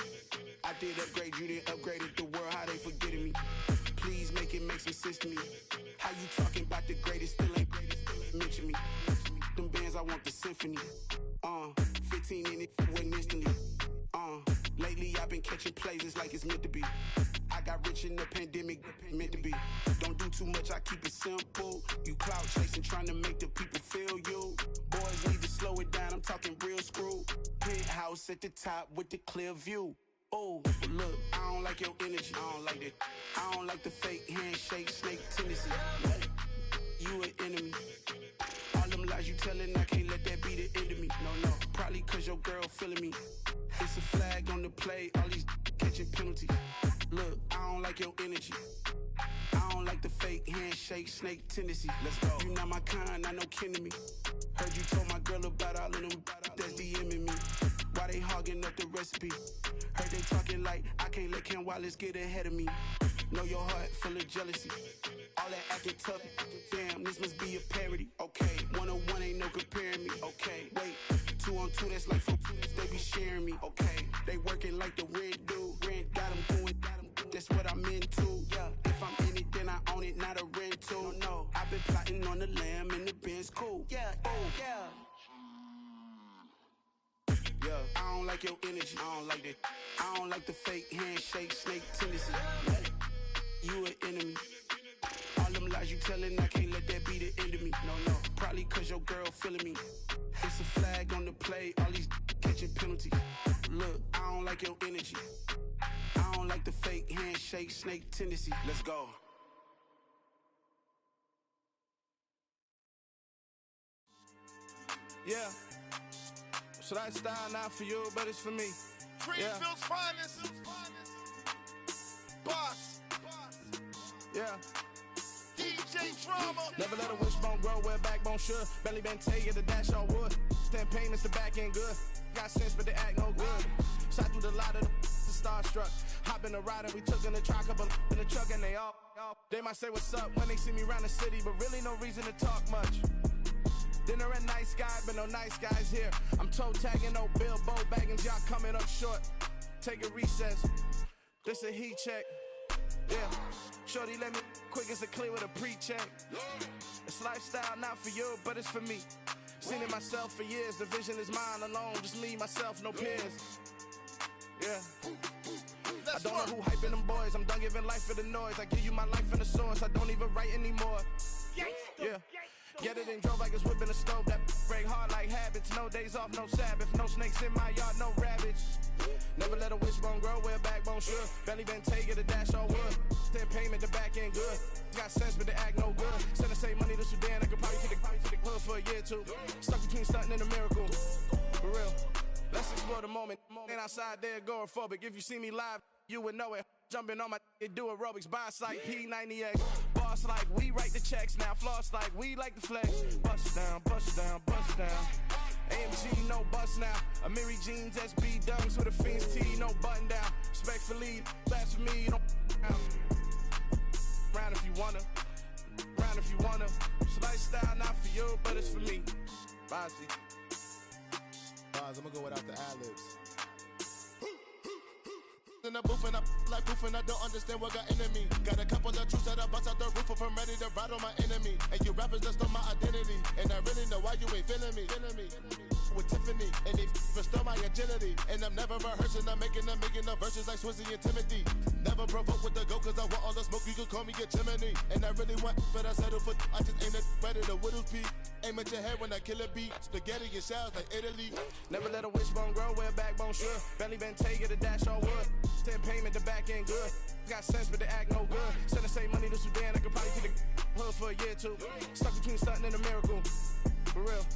I did upgrade, you didn't upgrade it. The world, how they forgetting me. Please make it make some sense to me. How you talking about the greatest, still ain't greatest, mention me. Them bands, I want the symphony. 15 in it, wasn't instantly. Lately I've been catching plays, it's like it's meant to be. I got rich in the pandemic, meant to be. Don't do too much, I keep it simple. You clout chasing, trying to make the people feel you. Boys need to slow it down, I'm talking real screw. Penthouse at the top with the clear view. Oh, look, I don't like your energy. I don't like that. I don't like the fake handshake, snake tendency. You an enemy. All them lies you telling, I can't let that be the end of me. No, probably cause your girl feeling me. It's a flag on the play, all these catching penalties. Look, I don't like your energy. I don't like the fake handshake, snake tendency. Let's go. You not my kind, I know kin to me. Heard you told my girl about all of them that's DMing me. Why they hogging up the recipe? Heard they talking like I can't let Ken Wallace get ahead of me. Know your heart full of jealousy. All that acting tough. Damn, this must be a parody. Okay, 1-on-1 ain't no comparing me. Okay, wait, 2-on-2 that's like 4. They be sharing me. Okay, they working like the rent dude. Rent got them going. That's what I'm into. Yeah, if I'm in it, then I own it, not a rental. No, I've been plotting on the lamb and the Benz cool. Yeah, oh yeah. Yeah, I don't like your energy. I don't like that. I don't like the fake handshake, snake tendency. You an enemy. All them lies lies you telling, I can't let that be the end of me. No, probably cause your girl feeling me. It's a flag on the play, all these catching penalties. Look, I don't like your energy. I don't like the fake handshake, snake tendency. Let's go. Yeah. So that style not for you, but it's for me. Greenfield's finest. Boss. Yeah. DJ Drama. Never let a wishbone grow where a backbone should. Belly been take the dash on wood. 10 payments, the back end good. Got sense, but they act no good. Shot through the lot of the starstruck. Hop in the ride and we took in the truck, up in the truck and they all. They might say what's up when they see me around the city, but really no reason to talk much. Dinner at nice guy, but no nice guys here. I'm toe tagging, no Bilbo bagging, y'all coming up short. Take a recess. This a heat check. Yeah. Shorty let me quick as a clear with a pre-check. It's lifestyle not for you, but it's for me. Seen it myself for years. The vision is mine alone. Just me, myself, no peers. Yeah. I don't know who hyping them boys. I'm done giving life for the noise. I give you my life in the source. I don't even write anymore. Yeah. Get it and drove like it's whipping a stove. That break hard like habits. No days off, no Sabbath. No snakes in my yard, no rabbits. Never let a wishbone grow where a backbone should. Belly been take it, a dash on wood. 10 payment, the back end good. Got sense, but they act no good. Send the same money to Sudan. I could probably take the hood for a year or two. Stuck between stunting and a miracle. For real. Let's explore the moment. Ain't outside there agoraphobic. If you see me live, you would know it. Jumping on my do aerobics, boss like P90X. Boss like we write the checks now. Floss like we like the flex. Bust down, bust down, bust down. AMG, no bust now. Amiri jeans, SB dunks with a Fiends T, no button down. Respectfully, that's for me, you don't round if you wanna. Round if you wanna. It's lifestyle not for you, but it's for me. Bossy. I'm gonna go without the ad-libs. In the booth and I like proof and I don't understand what got into me. Got a couple of troops that I bust out the roof if I'm ready to ride on my enemy. And you rappers just stole my identity, and I really know why you ain't feeling me. With Tiffany, and they stole my agility. And I'm never rehearsing, I'm making the verses like Swizzy and Timothy. Never provoke with the go, cause I want all the smoke, you can call me a chimney. And I really want, but I settle for, I just ain't ready to whittle peak. Aim at your head when I kill a beat. Spaghetti and shells like Italy. Never let a wishbone grow where a backbone should. Belly been take it, a dash on wood. 10 payment, the back end good. Got sense, but they act no good. Send the same money to Sudan, I could probably take the hood for a year or two. Stuck between stunting and a miracle. For real.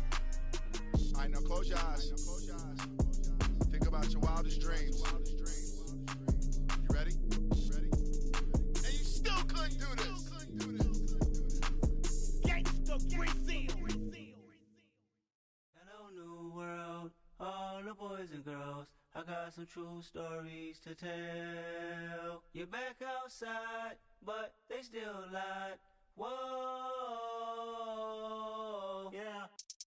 Alright, now close your eyes. Think about your wildest dreams. You ready? And you still couldn't do this. Gangsta Brazil. Hello, new world. All the boys and girls. I got some true stories to tell. You're back outside, but they still lied. Whoa, yeah.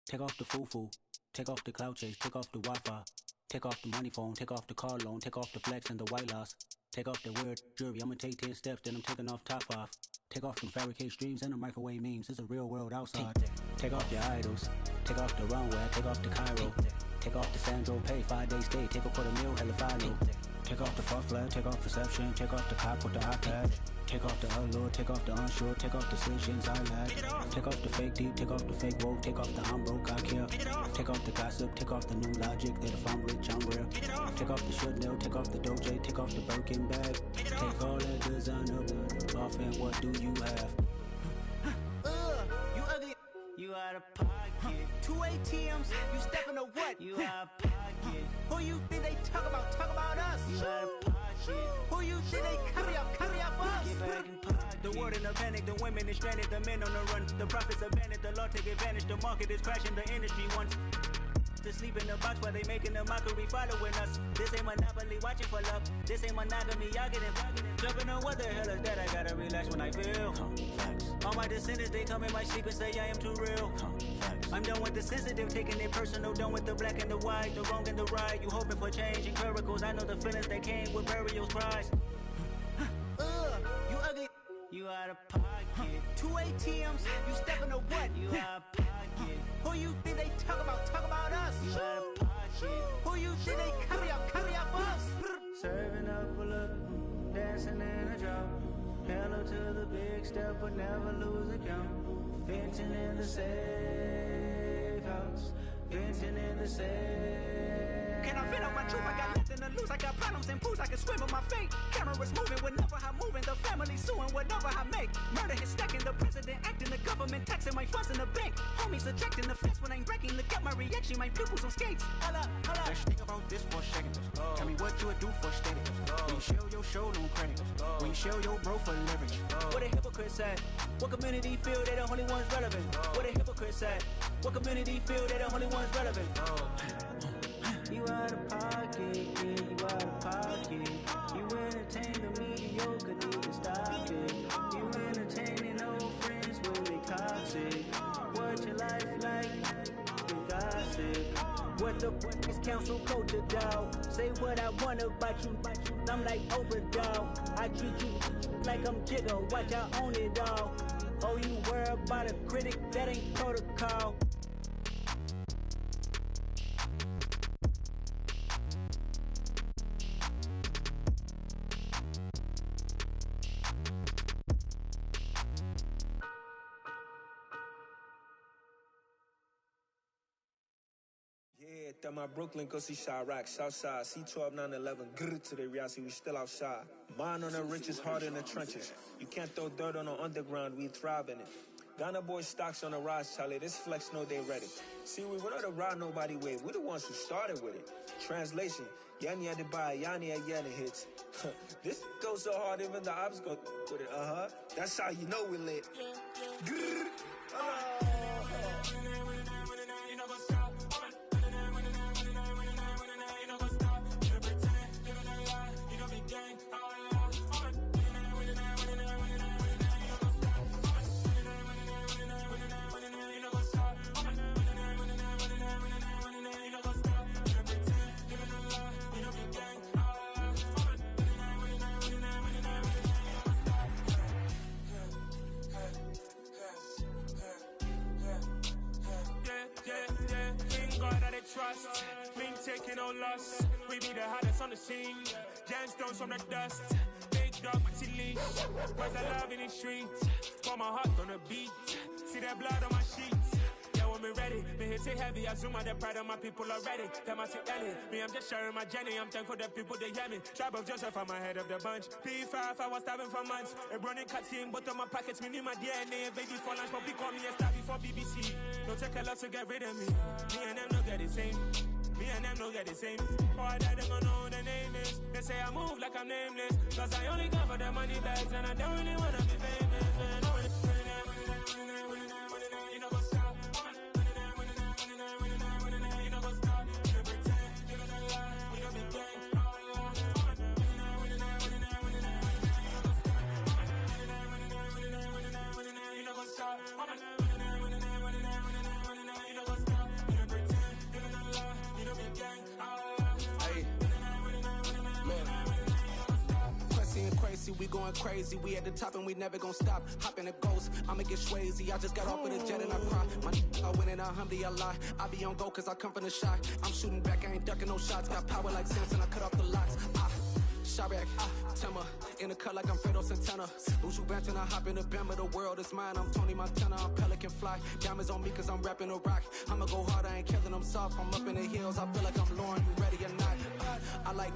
Take off the foo-foo, take off the cloud chase, take off the Wi-Fi, take off the money phone, take off the car loan, take off the flex and the white loss, take off the weird jewelry. I'ma take 10 steps, then I'm taking off top 5. Take off them fabricate streams and the microwave memes. It's a real world outside. Take off your idols, take off the runway, take off the Cairo. Take off the Sandro pay, 5-day stay, take a $250,000, hella final. Take off the fuck flag, take off perception, take off the cop with the iPad. Take off the allure, take off the unsure, take off decisions I lack. Take off the fake deep, take off the fake woke, take off the I'm broke, I care. Take off the gossip, take off the new logic, that if I'm rich, I'm real. Take off the should know, take off the Doja, take off the Birkin bag. Take all that designer off and what do you have? You ugly, you out of pocket. 2 ATMs, you stepping to what? You out of pocket. Who you think they talk about? Talk about us. You out of pocket. Who you think they carry up for us? Get back in pocket. The world in a panic, the women is stranded, the men on the run. The profits abandoned, the law take advantage. The market is crashing, the industry wants to sleep in the box while they making a mockery following us. This ain't monopoly, watching for love. This ain't monogamy, y'all getting jumping on what the hell is that? I gotta relax when I feel. All my descendants, they come in my sleep and say I am too real. I'm done with the sensitive, taking it personal. Done with the black and the white, the wrong and the right. You hoping for change and miracles. I know the feelings that came with burials, cries. You ugly, you out of pocket. 2 ATMs, you stepping to what? You out of pocket. Who you think they talk about? Talk about us. You out of pocket. Who you think they carry up for us? Serving up a look, dancing in a drop. Pedal to the big step, but never lose a count. Venting in the safe house. Venting in the safe. Can I vent on my truth? I got nothing to lose. I got problems and pools. I can swim in my fate. Cameras moving whenever I'm moving. The family suing whatever I make. Murder is stacking. The president acting. The government taxing my funds in the bank. Homies subtracting the fence when I'm breaking. Look at my reaction. My pupils on skates. Hold up. Let's think about this for a second. Tell me what you would do for steady. When you show your show, no credit. When you show your bro for leverage. What a hypocrite said. What community feel they the only ones relevant? What a hypocrite said. What community feel they the only ones relevant? You out of pocket, yeah, you out of pocket. You entertain the mediocre, need to stop it. You entertaining old friends when they toxic. What your life like? You gossip. What the fuck is council culture, dawg? Say what I want about you. I'm like overdog. I treat you like I'm Jigga. Watch I own it all. Oh, you worry about a critic? That ain't protocol. Yeah, that my Brooklyn, go see Chirac, Southside, C12, 911, grrr to the reality, we still outside. Mine on the riches, hard in the trenches. You can't throw dirt on the underground, we thrive in it. Ghana boys stocks on the rise, Charlie, this flex know they ready. See, we were not to ride nobody way, we the ones who started with it. Translation, Yanni had to buy, Yanni had Yanni hits. This goes so hard, even the ops go with it, That's how you know we lit. Grrr. Trust, mean taking no loss. We be the hardest on the scene. Gemstones from the dust. Big dog with your leash. Where's the love in the streets? Pour my heart on the beat. See that blood on my sheets. Yeah, when we ready, me hit it heavy. I zoom out the pride of my people already. Tell my Ellie, me I'm just sharing my journey. I'm thankful that people they hear me. Tribe of Joseph, I'm ahead of the bunch. P5, I was starving for months. A running cutscene, but on my pockets, me need my DNA. Baby for lunch, but we call me a star before BBC. Don't take a lot to get rid of me. Me and them don't get the same. Me and them don't get the same. Boy, that they gonna know who the name is. They say I move like I'm nameless. Cause I only come for the money bags and I don't really wanna be famous, man. You know what's up? You know what's up? You pretend, you don't lie, we don't be gang. You know what's up? We going crazy, we at the top and we never gonna stop. Hop in a ghost, I'ma get swayzy. I just got off of the jet and I cry. My I win in a Humvee, I lie. I be on go cause I come from the shot. I'm shooting back, I ain't ducking no shots. Got power like Samson, I cut off the locks. Chirac, Timmer, in the cut like I'm Fredo Santana. Buju Banton, I hop in the Bama, the world is mine. I'm Tony Montana, I'm Pelican Fly. Diamonds on me cause I'm rapping a rock. I'ma go hard, I ain't killing them soft. I'm up in the hills, I feel like I'm Lauren, you ready or not? I like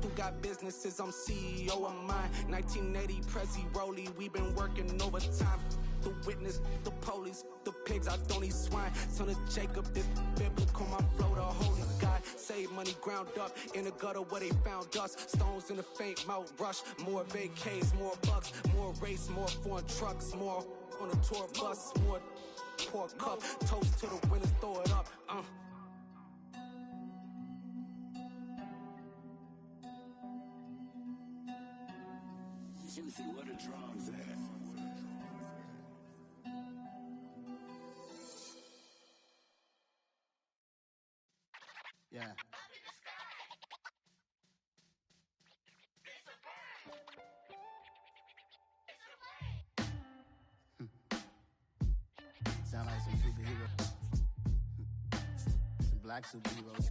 who got businesses, I'm CEO of mine. 1980, Prezi Rolly, we been working overtime. The witness, the police, the pigs, I don't eat swine. Son of Jacob, this biblical, my flow, the holy God. Save money ground up in the gutter where they found us. Stones in the faint mouth rush. More vacays, more bucks, more race, more foreign trucks, more on a tour bus, more pour cup. Toast to the winners, throw it up. Juicy, what a drums at? Yeah. Sound like some superheroes. Some black superheroes.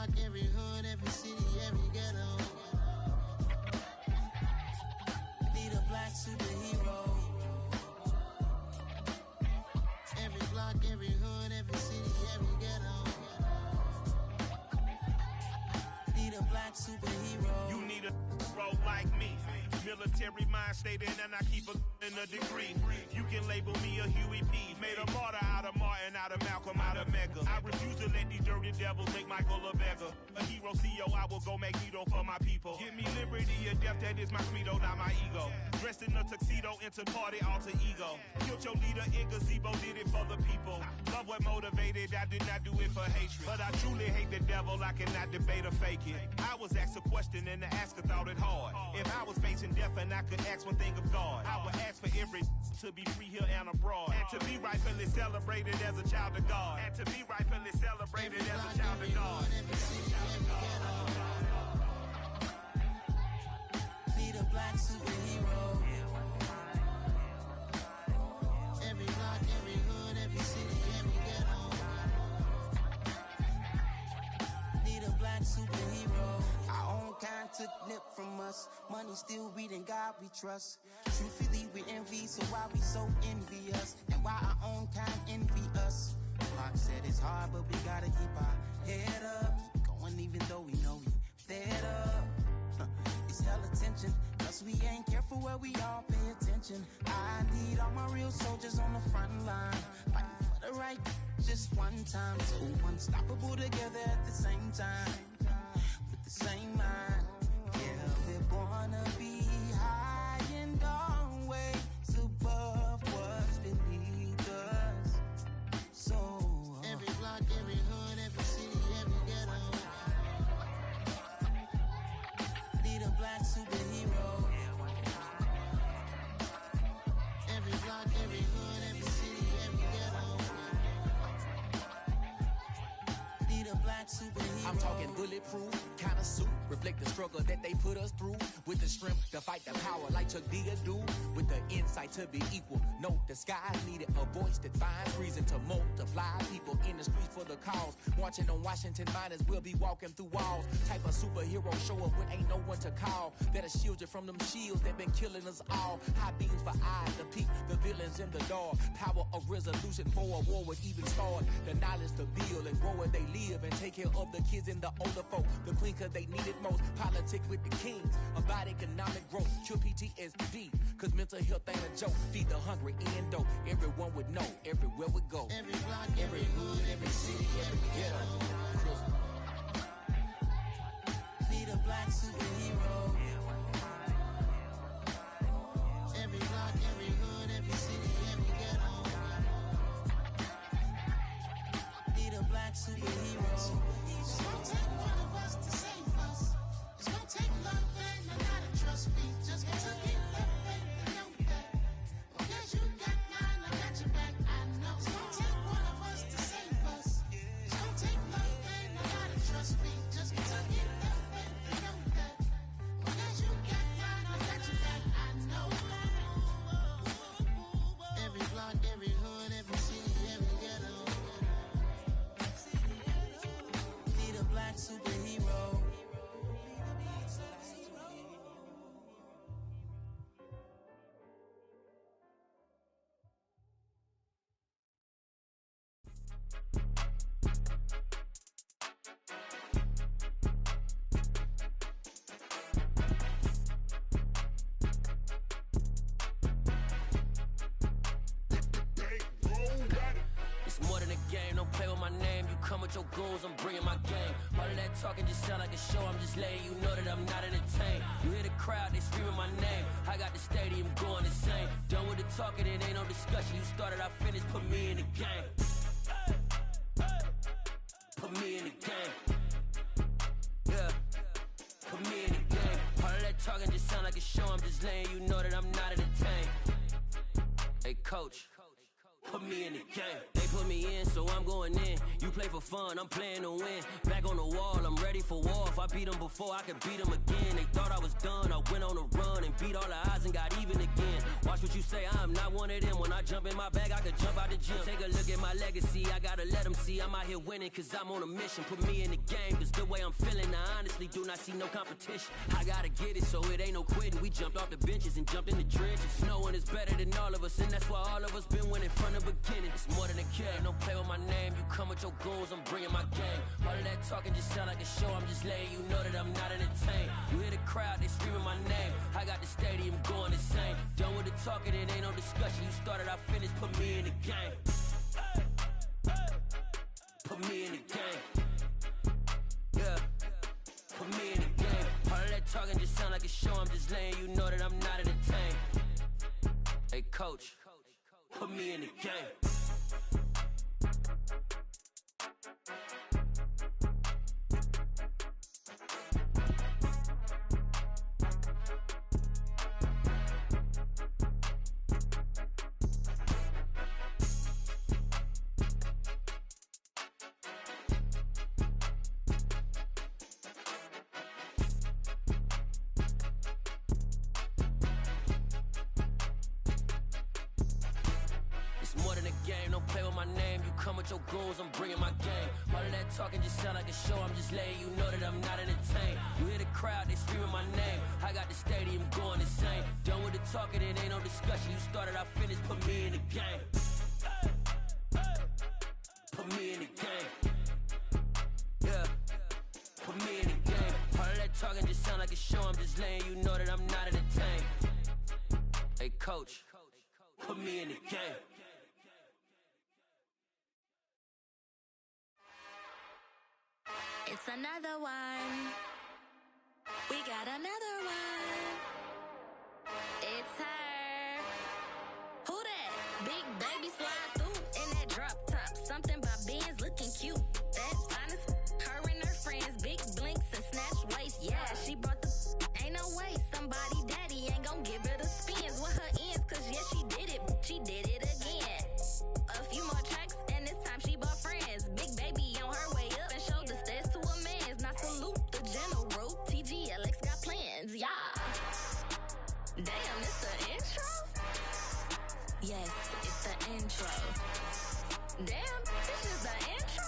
block, every hood, every city, every ghetto. Need a black superhero. Every block, every hood, every city, every ghetto. Need a black superhero. You need a role like me. Military mind stated, and I keep in a degree. You can label me a Huey P. Made a martyr out of Martin, out of Malcolm, out of Mega. I refuse to let these dirty devils make Michael a beggar. A hero CEO, I will go Magneto for my people. Give me liberty or death, that is my credo, not my ego. Dressed in a tuxedo, into party, alter ego. Killed your leader in gazebo, did it for the people. Love what motivated, I did not do it for hatred. But I truly hate the devil, I cannot debate or fake it. I was asked a question and the asker thought it hard. If I was facing death and I could ask one thing of God, I would ask for every to be free here and abroad, and to be rightfully celebrated as a child of God, and to be rightfully celebrated as a child of God. Need a black superhero. Every block, every hood, every city, every ghetto. Need a black superhero. Our own kind took nip from us. Money still reading, God we trust. Truthfully we envy, so why we so envious? And why our own kind envy us? Pac said it's hard, but we gotta keep our head up. Going even though we know we fed up. It's hell attention, plus we ain't careful where we all pay attention. I need all my real soldiers on the front line, fighting for the right just one time. So unstoppable together at the same time, with the same mind. Yeah, we're born to be high and always above what's beneath us. So every block, every hood, every city, every ghetto. Need a black superhero. Every block, every hood, every city, every ghetto. Need a black superhero. I'm talking bulletproof kind of suit, reflect the struggle that they put us through, with the strength to fight the power like Chuck D do, with the insight to be equal. No disguise needed, a voice that finds reason to multiply people in the streets for the cause. Marching on Washington miners, we'll be walking through walls. Type of superhero show up when ain't no one to call. That'll shield you from them shields that been killing us all. High beams for eyes to peek the villains in the dark. Power of resolution for a war would even start. The knowledge to build and grow where they live and take care of the kids and the older folk. The queen cause they need it most. Politics with the kings about economic growth. Cure PTSD cause mental health ain't a joke. Feed the hungry and dope. Everyone would know everywhere we go. Every block, every hood, every city, every ghetto. Need a black superhero. Every block, every hood, every city, every ghetto. Need a black superhero. It's gonna take one of us to save us. It's gonna take love and a lot of trust. We just got to get that faith and know that. Because you got mine, I got your back. I know. It's gonna take one of us to save us. It's gonna take love and a lot of trust. We just got to get that faith and know that. Because you got mine, I got your back. I know. Every block, every hood, every city, every ghetto. Need a black superhero. It's more than a game, don't play with my name. You come with your goons, I'm bringing my game. All of that talking just sound like a show, I'm just letting you know that I'm not entertained. You hear the crowd, they screaming my name. I got the stadium going insane. Done with the talking, it ain't no discussion. You started, I finished, put me in the game. Put me in the game. Yeah, put me in the game. All of that talking just sound like a show, I'm just letting you know that I'm not entertained. Hey coach, put me in the game. They put me in, so I'm going in. You play for fun, I'm playing to win. Back on the wall, I'm ready for war. If I beat them before, I could beat them again. They thought I was done, I went on a run and beat all the odds and got even again. Watch what you say, I'm not one of them. When I jump in my bag, I could jump out the gym. Take a look at my legacy, I gotta let them see I'm out here winning, cause I'm on a mission. Put me in the game, cause the way I'm feeling, I honestly do not see no competition. I gotta get it, so it ain't no quitting. We jumped off the benches and jumped in the trenches. No one is better than all of us, and that's why all of us been winning from the beginning. It's more than a game, don't play with my name. You come with your goons, I'm bringing my game. All of that talking just sound like a show, I'm just letting you know that I'm not entertained. You hear the crowd, they screaming my name. I got the stadium going insane. Done with the talking, it ain't no discussion. You started, I finished, put me in the game. Put me in the game. Yeah, put me in the game. All of that talking just sound like a show, I'm just letting you know that I'm not entertained. Hey coach, put me in the game. Your goals, I'm bringing my game. All of that talking just sound like a show, I'm just letting you know that I'm not entertained. You hear the crowd, they screaming my name. I got the stadium going insane. Done with the talking, it ain't no discussion. You started, I finished, put me in the game. Put me in the game. Yeah, put me in the game. All of that talking just sound like a show, I'm just letting you know that I'm not entertained. Hey coach, put me in the game. It's another one. We got another one. It's her. Who that? Big baby slide through in that drop top. Something by Benz looking cute. That's honest. Her and her friends, big blinks and snatch waist. Yeah, she brought the. Ain't no way somebody daddy ain't gon' give her the spins with her ends. Cause yeah, she did it. She did it again. A few more tracks and this time she bought friends. Big baby on her way up and showed the stairs to a man's. Now salute the general. TGLX got plans, yeah. Damn, it's the intro? Yes, it's the intro. Damn, this is the intro?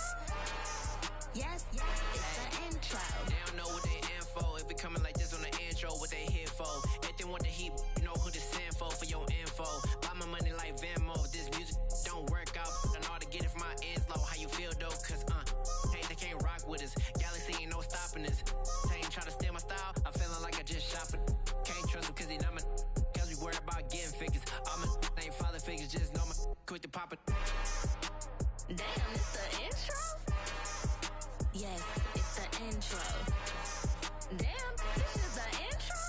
Yes, it's the intro. They don't know what they in for. If it coming like this on the intro, what they here for? If they want the heat, you know who to send for your info. Buy my money like Venmo. This music don't work out. I know how to get it from my ends low. How you feel though? Cause hey, they can't rock with us. Galaxy ain't no stopping us. They ain't trying to steal my style. I'm feeling like I just shot for. Can't trust them cause they not my. Cause we worried about getting figures. All my ain't father figures. Just know my quick to pop it. Damn, it's the intro? Yes, it's the intro. Damn, this is the intro?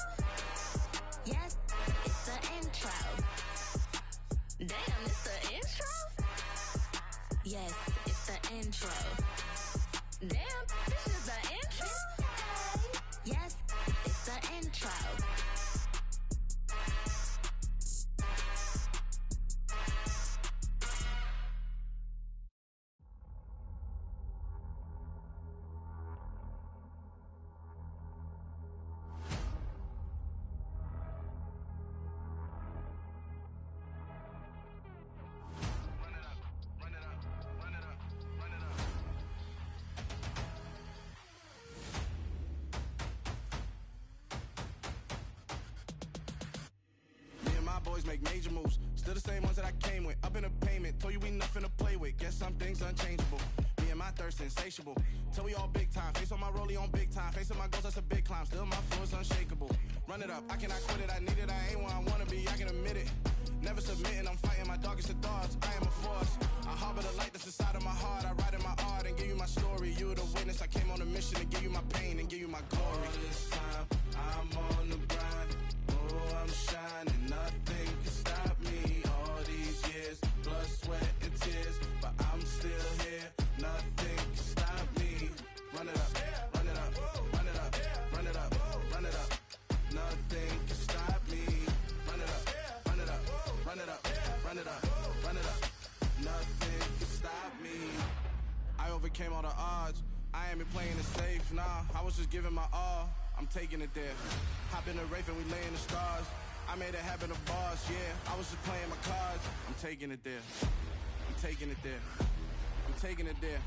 Yes, it's the intro. Damn, it's the intro? Yes, it's the intro. Damn, this is the intro? Yes, it's the intro. Boys make major moves, still the same ones that I came with. Up in a payment, told you we nothing to play with. Guess some things unchangeable. Me and my thirst insatiable. Till we all big time. Face on my rollie on big time. Facing my goals, that's a big climb. Still my flow is unshakable. Run it up, I cannot quit it. I need it, I ain't where I wanna be. I can admit it. Never submitting, I'm fighting my darkest of thoughts. I am a force. I harbor the light that's inside of my heart. I write in my art and give you my story. You the witness. I came on a mission to give you my pain and give you my glory. All this time, I'm on the grind. Oh, I'm shining. Nothing can stop me. All these years, blood, sweat, and tears. But I'm still here. Nothing can stop me. Run it up, run it up, run it up, run it up, run it up. Nothing can stop me. Run it up, run it up, run it up, run it up, run it up. Nothing can stop me. I overcame all the odds. I ain't been playing it safe, nah. I was just giving my all. I'm taking it there. Hop in the Wraith and we lay in the stars. I made it happen to boss, yeah. I was just playing my cards. I'm taking it there. I'm taking it there. I'm taking it there.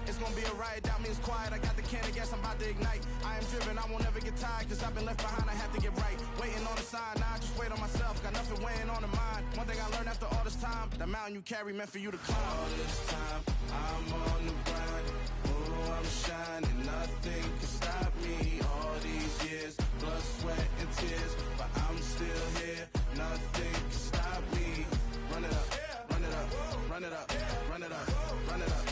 It's gonna be a riot, that means quiet. I got the can of gas, I'm about to ignite. I am driven, I won't ever get tired, cause I've been left behind, I have to get right. Waiting on the sign, now I just wait on myself. Got nothing weighing on the mind. One thing I learned after all this time, the mountain you carry meant for you to climb. All this time, I'm on the grind. Oh, I'm shining, nothing can stop me. All these years, blood, sweat, and tears, but I'm still here. Nothing can stop me. Run it up, run it up, run it up, run it up, run it up.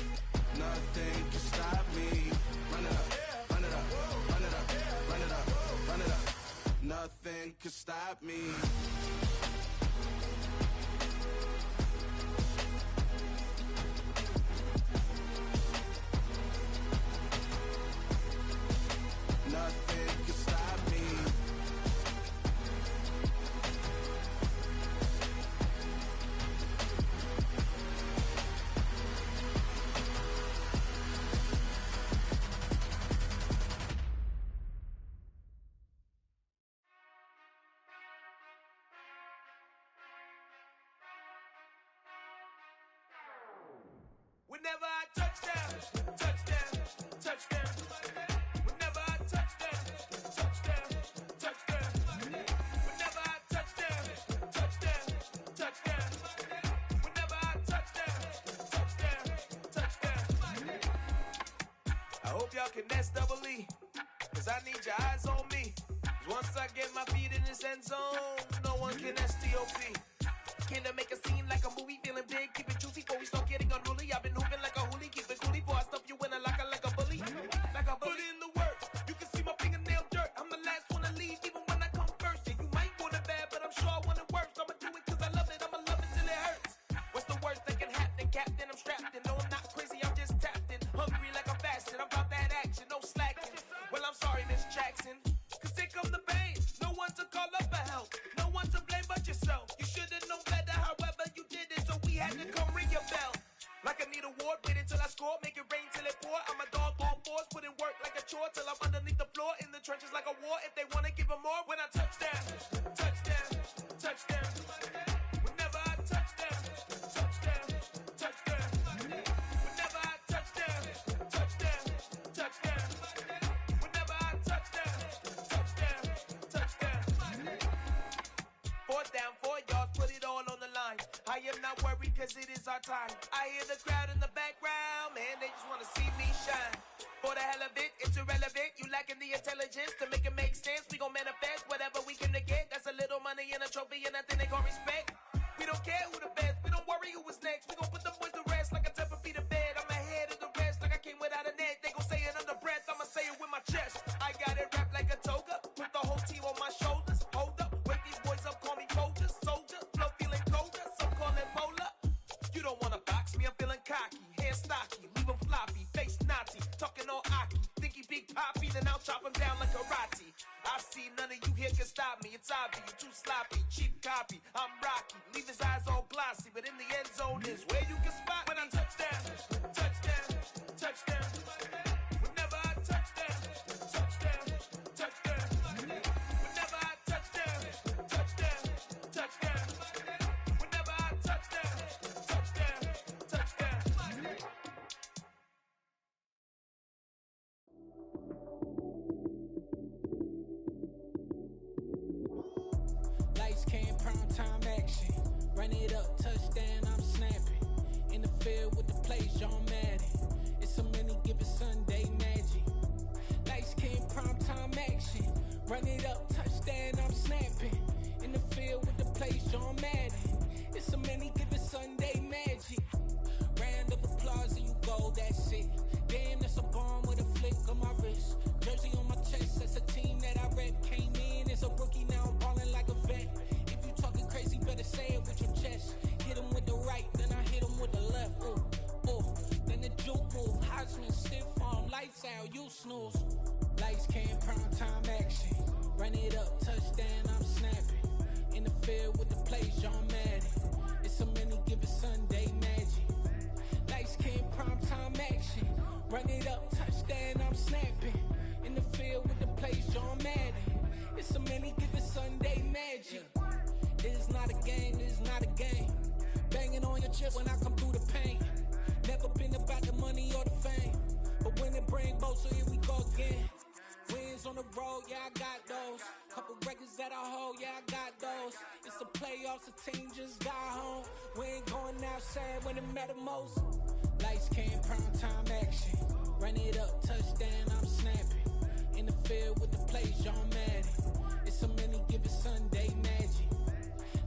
Nothing can stop me. Run it up, run it up, run it up, run it up, run it up. Nothing can stop me. Nothing can stop me. Whenever I touchdown, touchdown, touchdown. Whenever I touchdown, touchdown, touchdown. Whenever I touchdown, touchdown, touchdown. Whenever I touchdown, touchdown, touchdown. I hope y'all can nest double E, cause I need your eyes on me. Cause once I get my feet in this end zone, no one can STOP. Can I make a scene like a movie, feeling big, keep it juicy before we start getting unruly. I've been hooping like a hoolie, keep it coolie before I stuff you in a locker like a bully. Like a bully. Put in the work, you can see my fingernail dirt. I'm the last one to leave, even when I come first. Yeah, you might want it bad, but I'm sure I want it worse. I'ma do it cause I love it, I'ma love it till it hurts. What's the worst that can happen, Captain? I'm strapped in, no I'm not crazy, I'm just tapped in. Hungry like I'm fasting, I'm about that action, no slacking. Well, I'm sorry, Miss Jackson, cause here come the pain. No one to call up for help, no one to blame but yourself. You should've known better, however you did it, so we had to come ring your bell. Like I need a ward, wait until I score, make it rain till it pour. I'm a dog on fours, put in work like a chore till I'm underneath the floor, in the trenches like a war. If they wanna give them more, when I touchdown, touchdown, touchdown. Whenever I touchdown, touchdown, touchdown. Whenever I touchdown, touchdown, touchdown. Whenever I touchdown, touchdown, touchdown. 4th down, 4 yards, put it all on the line. I am not worried cause it is our time. I hear the crowd in the background, man, they just wanna see me shine. For the hell of it, it's irrelevant. You lacking the intelligence to make it make sense. We gon' manifest whatever we came to get. That's a little money and a trophy and nothing they gon' respect. We don't care who the best, we don't worry who was next. We gon' put the boys to rest like a 10 feet of bed. I'm ahead of the rest like I came without a net. They gon' say it under breath, I'ma say it with my chest. I got it wrapped like a toga, put the whole team on my shoulders. Hold up, wake these boys up, call me soldier, soldier. Flow feeling colder, some call it polar. You don't wanna box me, I'm feeling cocky. Hair stocky, leave him floppy, face naughty. Talking all aki, think he big poppy, then I'll chop him down like karate. I see none of you here can stop me. It's obvious, you too sloppy, cheap copy. I'm Rocky, leave his eyes all glossy, but in the end zone is where you can spot when I touchdown, touchdown, touchdown. Whenever I touchdown, touchdown, touchdown. Whenever I touchdown, touchdown, touchdown. Whenever I touchdown, touchdown, touchdown. Lights came, prime time action. Run it up, touchdown, I'm snapping. In the field with the plays, John Madden. It's a many given Sunday magic. Lights came, prime time action. Run it up, touchdown, I'm snapping. In the field with the plays, John Madden. It's a many given Sunday magic. Round of applause and you go, that's it. Damn, that's a bomb with a flick on my wrist. Jersey on my chest, that's a team that I rep. Came in as a rookie, now I'm ballin' like a vet. If you talking crazy, better say it with your chest. Hit him with the right, then I hit him with the left. Ooh, ooh, then the juke move. Heisman stiff arm, lights out, you snooze. Lights came, prime time action. Run it up, touchdown, I'm snapping. In the field with the plays, John Madden. It's a many given Sunday magic. Lights came, prime time action. Run it up, touchdown, I'm snapping. In the field with the plays, John Madden. not a game, this is not a game. Banging on your chip when I come through the pain. Never been about the money or the fame, but when it bring both, so here we go again. Wins on the road, yeah, I got those. Couple records that I hold, yeah, I got those. It's the playoffs, the team just got home. We ain't going outside when it matter most. Lights came, prime time action. Run it up, touchdown, I'm snapping. In the field with the plays, John Madden. It's a many given Sunday magic.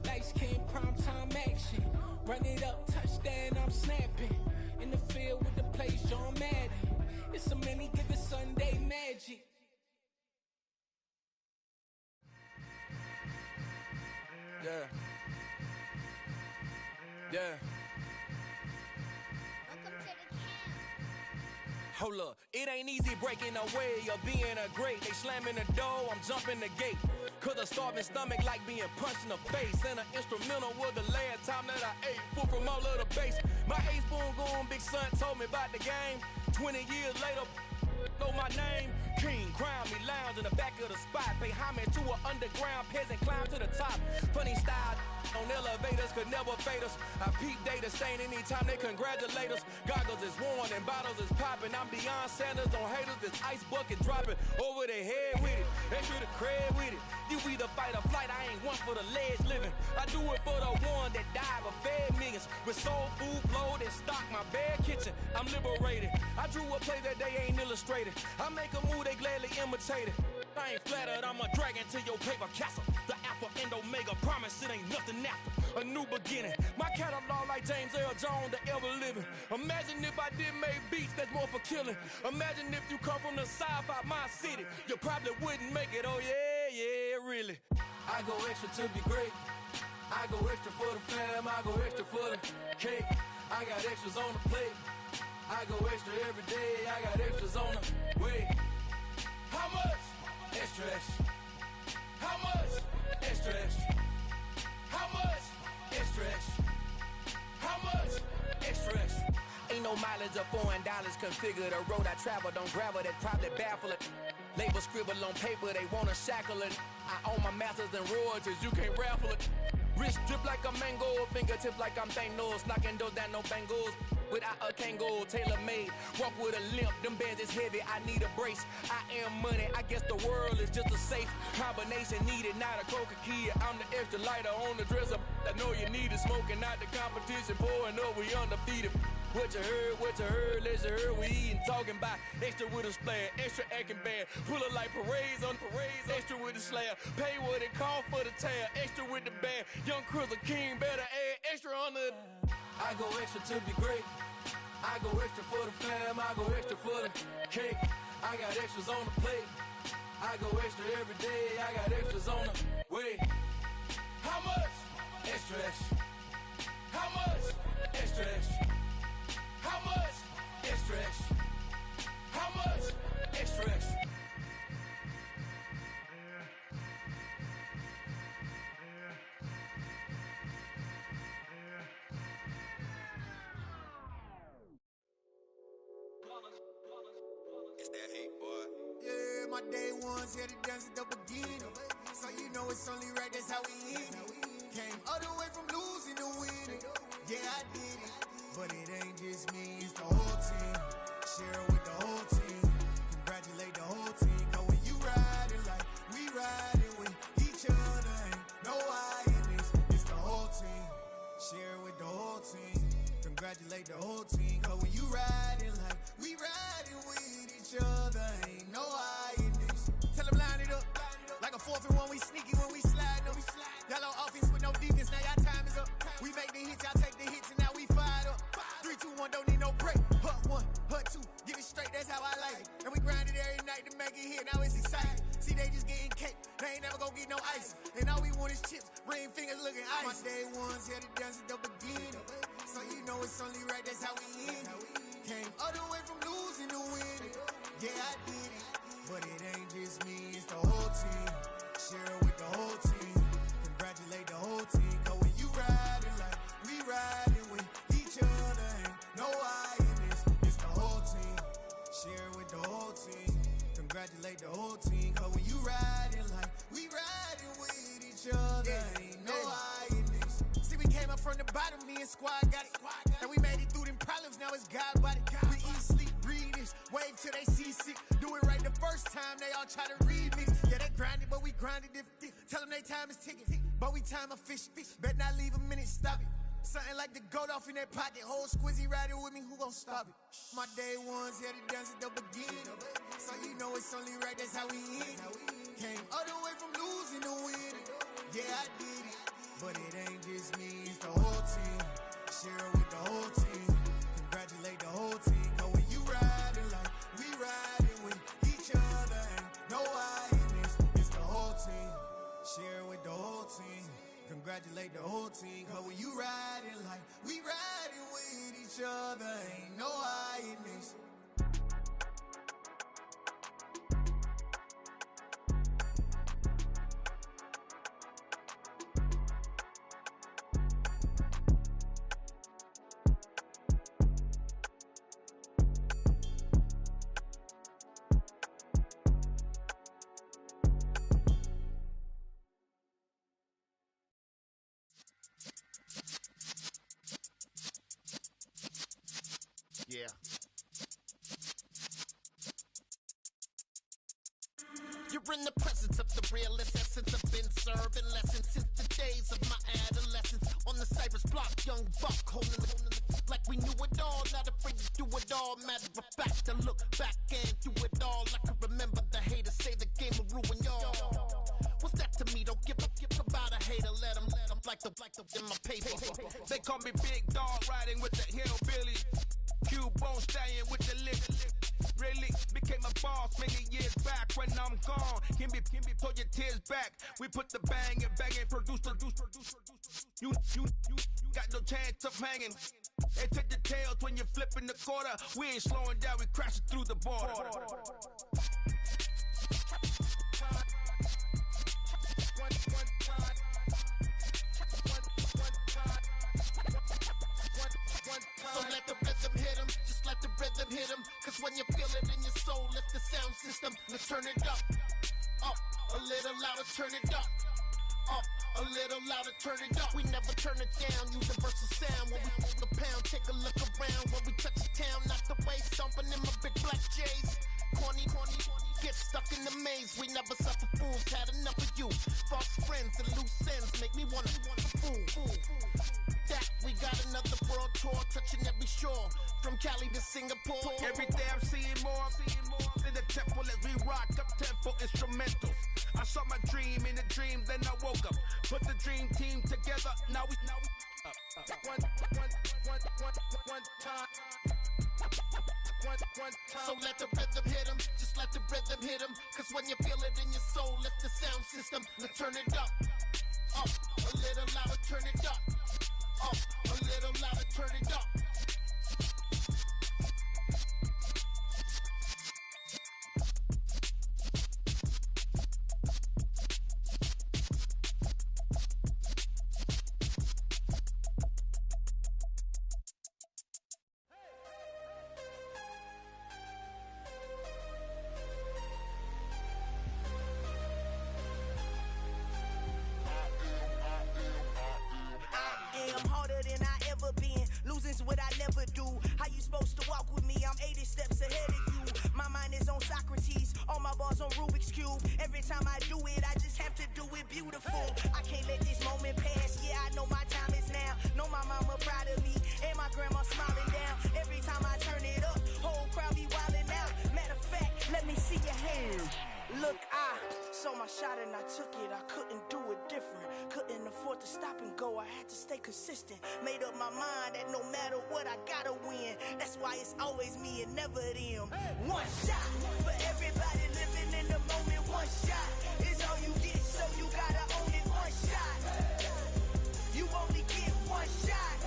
Lights came, prime time action. Run it up, touchdown, I'm snapping. In the field with the plays, John Madden. It's a many given Sunday magic. Yeah. Yeah. Hold up, it ain't easy breaking away or being a great. They slamming the door, I'm jumping the gate. Cause a starving stomach like being punched in the face. And an instrumental was the last time that I ate. Food from all of the bass. My ace boom goon big son told me about the game. 20 years later, know my name. King, crown me, lounge in the back of the spot. Pay homage to an underground peasant, climb to the top. Funny style on elevators could never fade us. I peep data stain anytime they congratulate us. Goggles is worn and bottles is popping. I'm Deion Sanders on haters, this ice bucket dropping over their head with it. Extra the cred with it. You either fight or flight, I ain't one for the ledge living. I do it for the one that died but fed millions. With soul food flowed and stock my bad kitchen. I'm liberated. I drew a play that they ain't illustrated. I make a move, they gladly imitate it. I ain't flattered, I'm a dragon to your paper castle. The Alpha and Omega, promise it ain't nothing after. A new beginning. My catalog like James Earl Jones, the ever living. Imagine if I did make beats that's more for killing. Imagine if you come from the south out my city. You probably wouldn't make it, oh yeah, yeah, really. I go extra to be great. I go extra for the fam, I go extra for the cake. I got extras on the plate. I go extra every day, I got extras on the way. How much? Extra, extra. How much? Extra, extra. How much? Extra, extra. How much? Extra, extra. Ain't no mileage of $4 configure the road I travel. Don't gravel that probably baffle it. Label scribble on paper, they wanna shackle it. I own my masters and royalties, you can't raffle it. Wrist drip like a mango, fingertips like I'm Thanos. Knocking those down, no bangles. Without a Kango, tailor-made. Walk with a limp, them bands is heavy, I need a brace. I am money, I guess the world is just a safe combination needed, not a coca key. I'm the extra lighter on the dresser. I know you need it, smoking out the competition, pouring up, we undefeated. What you heard, let's heard, we eating, talking about extra with a splash, extra acting bad, pull it like parades on parades, extra with the slab, pay what it cost for the tab, extra with the band, young Chris a king, better add extra on the. I go extra to be great, I go extra for the fam, I go extra for the cake, I got extras on the plate, I go extra every day, I got extras on the way. How much? Extra, extra. How much? Extra, extra. How much? Extra, extra. How much? Extra, extra. It's that hate, boy. Yeah, my day ones here to dance at the beginning. So you know it's only right, that's how we end it. Came all the way from losing to winning. Yeah, I did it. But it ain't just me, it's the whole team. Share with the whole team. Congratulate the whole team. Cause when you riding like we riding with each other, ain't no I in this. It's the whole team. Share with the whole team. Congratulate the whole team. Cause when you riding like we riding with each other, ain't no I in this. Tell them line it up. Like a 4th and 1, we sneaky when we slide them. Y'all on offense with no defense, now y'all time is up. We make the hits, y'all take the hits, and now we fired up. 3, 2, 1, don't need no break. Hut 1, hut 2, get it straight, that's how I like it. And we grind it every night to make it hit, now it's exciting. See, they just getting cake, they ain't never gonna get no ice. And all we want is chips, ring fingers looking ice. My day ones here to dance at the beginning. So you know it's only right, that's how we end it. Came all the way from losing to winning. Yeah, I did it. But it ain't just me, it's the whole team. Share with the whole team. Congratulate the whole team. Cause when you riding like we riding with each other, ain't no I in this. It's the whole team. Share with the whole team. Congratulate the whole team. Cause when you riding like we riding with each other, ain't no I in this. and squad got it. And we made it through them problems, now it's God body. We eat, sleep, breathe this, wave till they see sick. Do it right the first time, they all try to remix. Yeah, they grinded, but we grinded different. Tell them they time is ticking, but we time a fish. Bet not leave a minute, stop it. Something like the goat off in that pocket. Whole squizzy riding with me, who gon' stop it? My day ones here to dance at the beginning. So you know it's only right, that's how we end. Came all the way from losing to winning. Yeah, I did it, but it ain't just me, it's the whole team. Share it with the whole team. Congratulate the whole team. Cause when you riding like we riding with each other, ain't no I in this. It's the whole team. Share it with the whole team. Congratulate the whole team. Cause when you riding like we riding with each other, ain't no I in this. Yeah. You're in the presence of the realest essence. I've been serving lessons since the days of my adolescence. On the Cypress block, young buck holding the like we knew it all. Not afraid to do it all. Matter of fact, I look back and do it all. I can remember the haters say the game will ruin y'all. What's that to me? Don't give about a hater. Let them like the in my paper. They call me Big Dog, riding with the hillbillies. Q-Bone stallion with the lip. Really became a boss many years back. When I'm gone, can be pull your tears back. We put the bang and produce. You got no chance of hanging. They take the tails when you're flipping the quarter. We ain't slowing down, we crashing through the border. So let the rhythm hit him, just let the rhythm hit him. Cause when you feel it in your soul, lift the sound system and turn it up. Up, a little louder, turn it up. Up, a little louder, turn it up. We never turn it down, universal sound. When we move the pound, take a look around. When we touch the town, not the way, stomping in my big black J's. Corny, get stuck in the maze. We never suffer fools, had enough of you. False friends and loose ends make me wanna fool. That we got another world tour, touching every shore, from Cali to Singapore. Every day I'm seeing more in the temple as we rock up tempo instrumentals. I saw my dream in a dream, then I woke up. Put the dream team together, now we up. One time. So let the rhythm hit him, just let the rhythm hit him. Cause when you feel it in your soul, lift the sound system and turn it up. Up, a little louder, turn it up. Up, a little louder, turn it up. Losing's what I never do. How you supposed to walk with me? I'm 80 steps ahead of you. My mind is on Socrates, all my bars on Rubik's Cube. Every time I do it, I just have to do it beautiful. I can't let this moment pass. Yeah, I know my time is now. Know my mama proud of me, and my grandma smiling down. Every time I turn it up, whole crowd be wildin' out. Matter of fact, let me see your hands. Look, I saw my shot and I took it. I couldn't do it different. Couldn't afford to stop and go. I had to stay consistent. Made up my mind that no matter what, I gotta win. That's why it's always me and never them. One shot for everybody living in the moment. One shot is all you get, so you gotta own it. One shot. You only get one shot.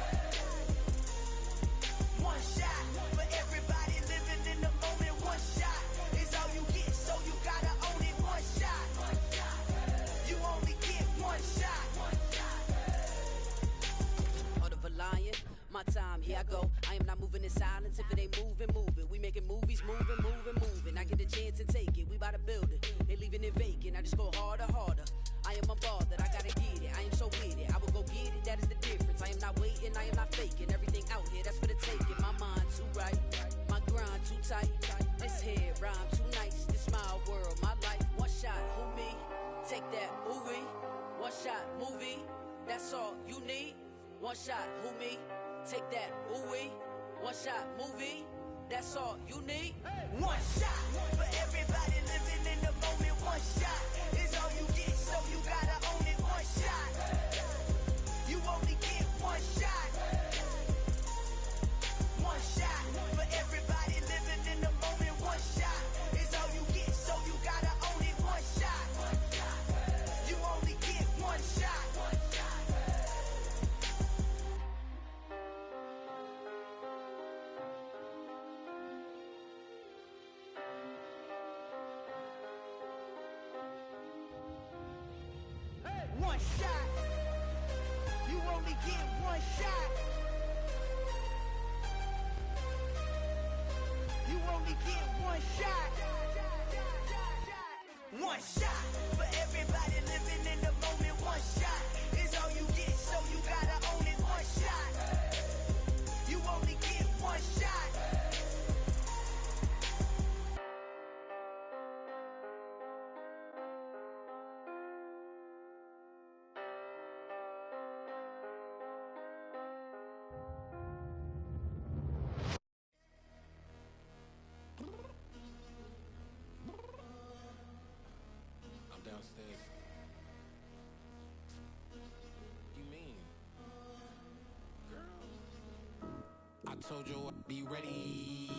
One shot for everybody living in the moment. One shot is all you get, so you gotta own it. One shot. You only get one shot. Heart of a lion, my time, here I go. I am not moving in silence. If it ain't moving. We making movies, moving. I get a chance and take it. We bout to build it. They leaving it vacant. I just go harder. I am a ball that I gotta get it. I am so with it. I will go get it. That is the difference. I am not waiting. I am not rhyme too nice. This my world, my life. One shot, who me? Take that, ooh-wee. One shot, movie. That's all you need. One shot, who me? Take that, ooh-wee. One shot, movie. That's all you need. One shot for everybody living in the moment. One shot is all you get, so you gotta own it. One shot. You only get one shot. One shot for everybody living in the moment. One shot is all you get, so you gotta own it. One shot. You only get one shot. One shot. You only get one shot. You only get one shot. One shot for everybody living in the moment. One shot is all you get, so you gotta own it. One shot. You only get one shot. I'm downstairs. You mean? Girl. I told you I'd be ready.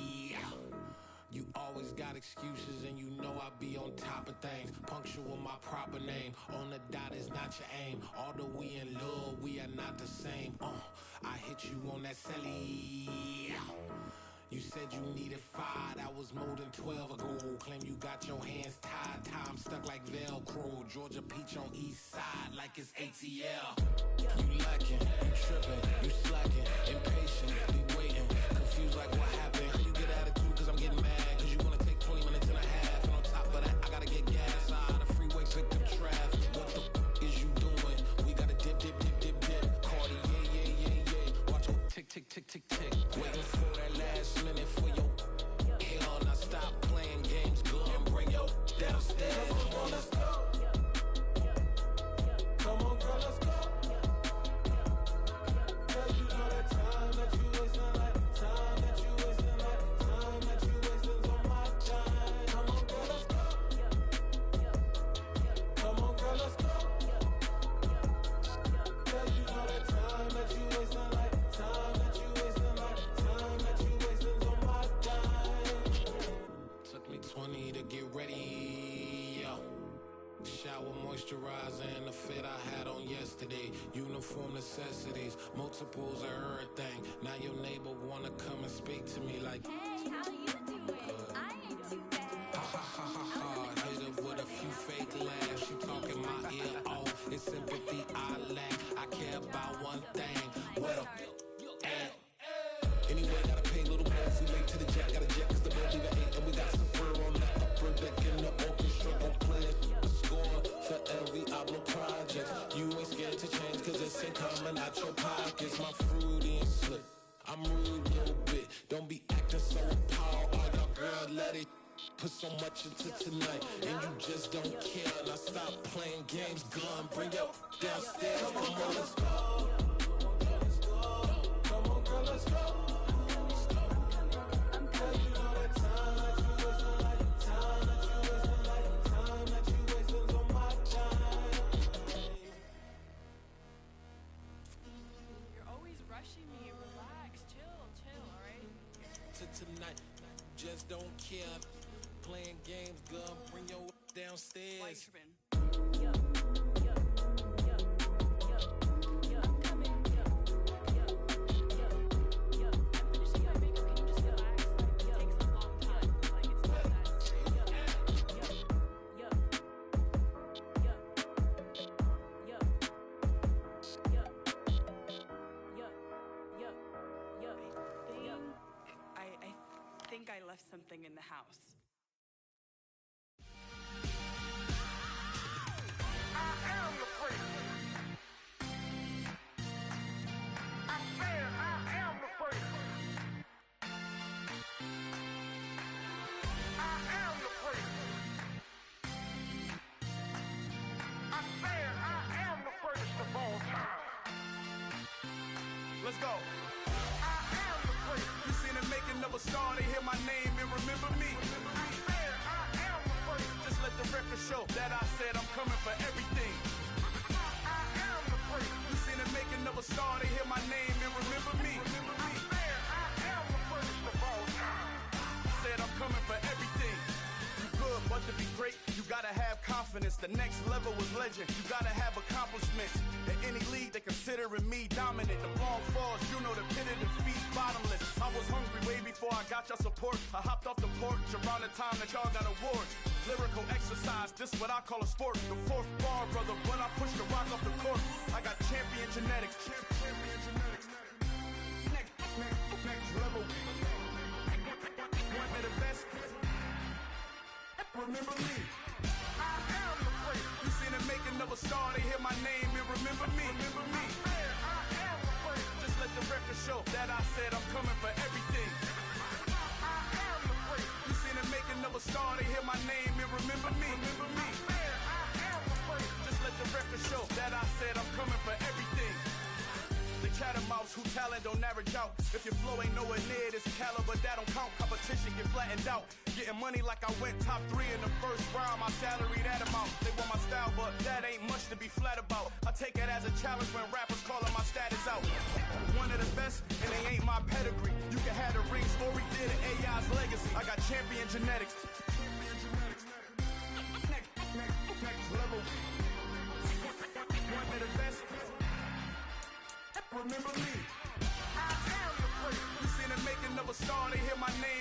You always got excuses and you know I be on top of things. Punctual my proper name. On the dot is not your aim. Although we in love, we are not the same. I hit you on that celly. You said you needed 5, that was more than 12 ago. Claim you got your hands tied, time stuck like Velcro. Georgia Peach on east side like it's ATL. You lacking, you tripping, you slacking, impatient, be waiting, confused like what happened. How you get attitude cause I'm getting mad, cause you wanna take 20 minutes and a half. And on top of that, I gotta get gas out of the freeway, pick up traffic. What the is you doing? We gotta dip, dip, dip, dip, dip. Cardi, yeah. Watch your tick, tick, tick, tick, tick. Waiting for that last minute for your hell. Now stop playing games, girl, and bring your downstairs. Come on, let's go. Come on, girl, let's go. Girl, you know that time that you wasting, like time that you wasting, like time that you wasting on my time. Come on, girl, let's go. Come on, girl, let's go. Girl, you know that time that you wasting, like time that you wasting, like time that you wasting on my time. Took me 20 to get ready. Shower moisturizer and the fit I had on yesterday. Uniform necessities, multiples of everything. Now your neighbor wanna come and speak to me like, Hey, how you doing? I ain't too bad. ha ha ha ha ha. Hit her with a few fake laughs. She talking my ear off. It's sympathy I lack. I care about one thing. Well, anyway, gotta pay a little more if we late to the jet. Gotta jet cause the bed leave at 8 and we got some fur on the upper deck in the orchestra. Gon' play the score for every album project. You ain't scared to change cause it's ain't coming out your pockets. My fruity and slick. I'm rude a little bit. Don't be acting so appalled. All y'all girl, let it put so much into tonight. And you just don't care. Now stop playing games, gun. Bring your downstairs. Come on, let's go. Come on, girl, let's go. Girl, you know that time that you wasting, like time that you wasting, like time that you wasting on my time. You're always rushing me. Relax, chill, alright? Tonight, just don't care. Playing games, girl. Bring your downstairs. Why you tripping? I think I left something in the house. I let's go. I am the place. You seen the making of a star, they hear my name and remember me. I am the place. Just let the record show that I said I'm coming for everything. I am the place. You seen the making of a star, they hear my name and remember me. I am the place of all time. Said I'm coming for everything. You good, but to be great, you gotta have confidence. The next level was legend. You gotta have accomplishments. In any league, they considering me dominant. The long falls, you know the pit of defeat, bottomless. I was hungry way before I got your support. I hopped off the porch around the time that y'all got awards. Lyrical exercise, this what I call a sport. The fourth bar, brother, when I push the rock off the court. I got champion genetics. Champion genetics. Next level. One of the best. Remember me. I am the place. You seen the making of a star, they hear my name and remember me. Remember me. I am the place. Just let the record show that I said I'm coming for everything. I am the place. You seen the making of a star, they hear my name and remember me. Remember me. I am the place. Just let the record show that I said I'm coming for everything. The chattermouths who talent don't average out. If your flow ain't nowhere near this caliber, that don't count. Competition get flattened out. Getting money like I went top 3 in the first round. My salary that amount. They want my style, but that ain't much to be flat about. I take it as a challenge when rappers calling my status out. One of the best, and they ain't my pedigree. You can have the ring story, did it, AI's legacy. I got champion genetics. Next level. One of the best. Remember me. I am the place. You seen the making of a star, they hear my name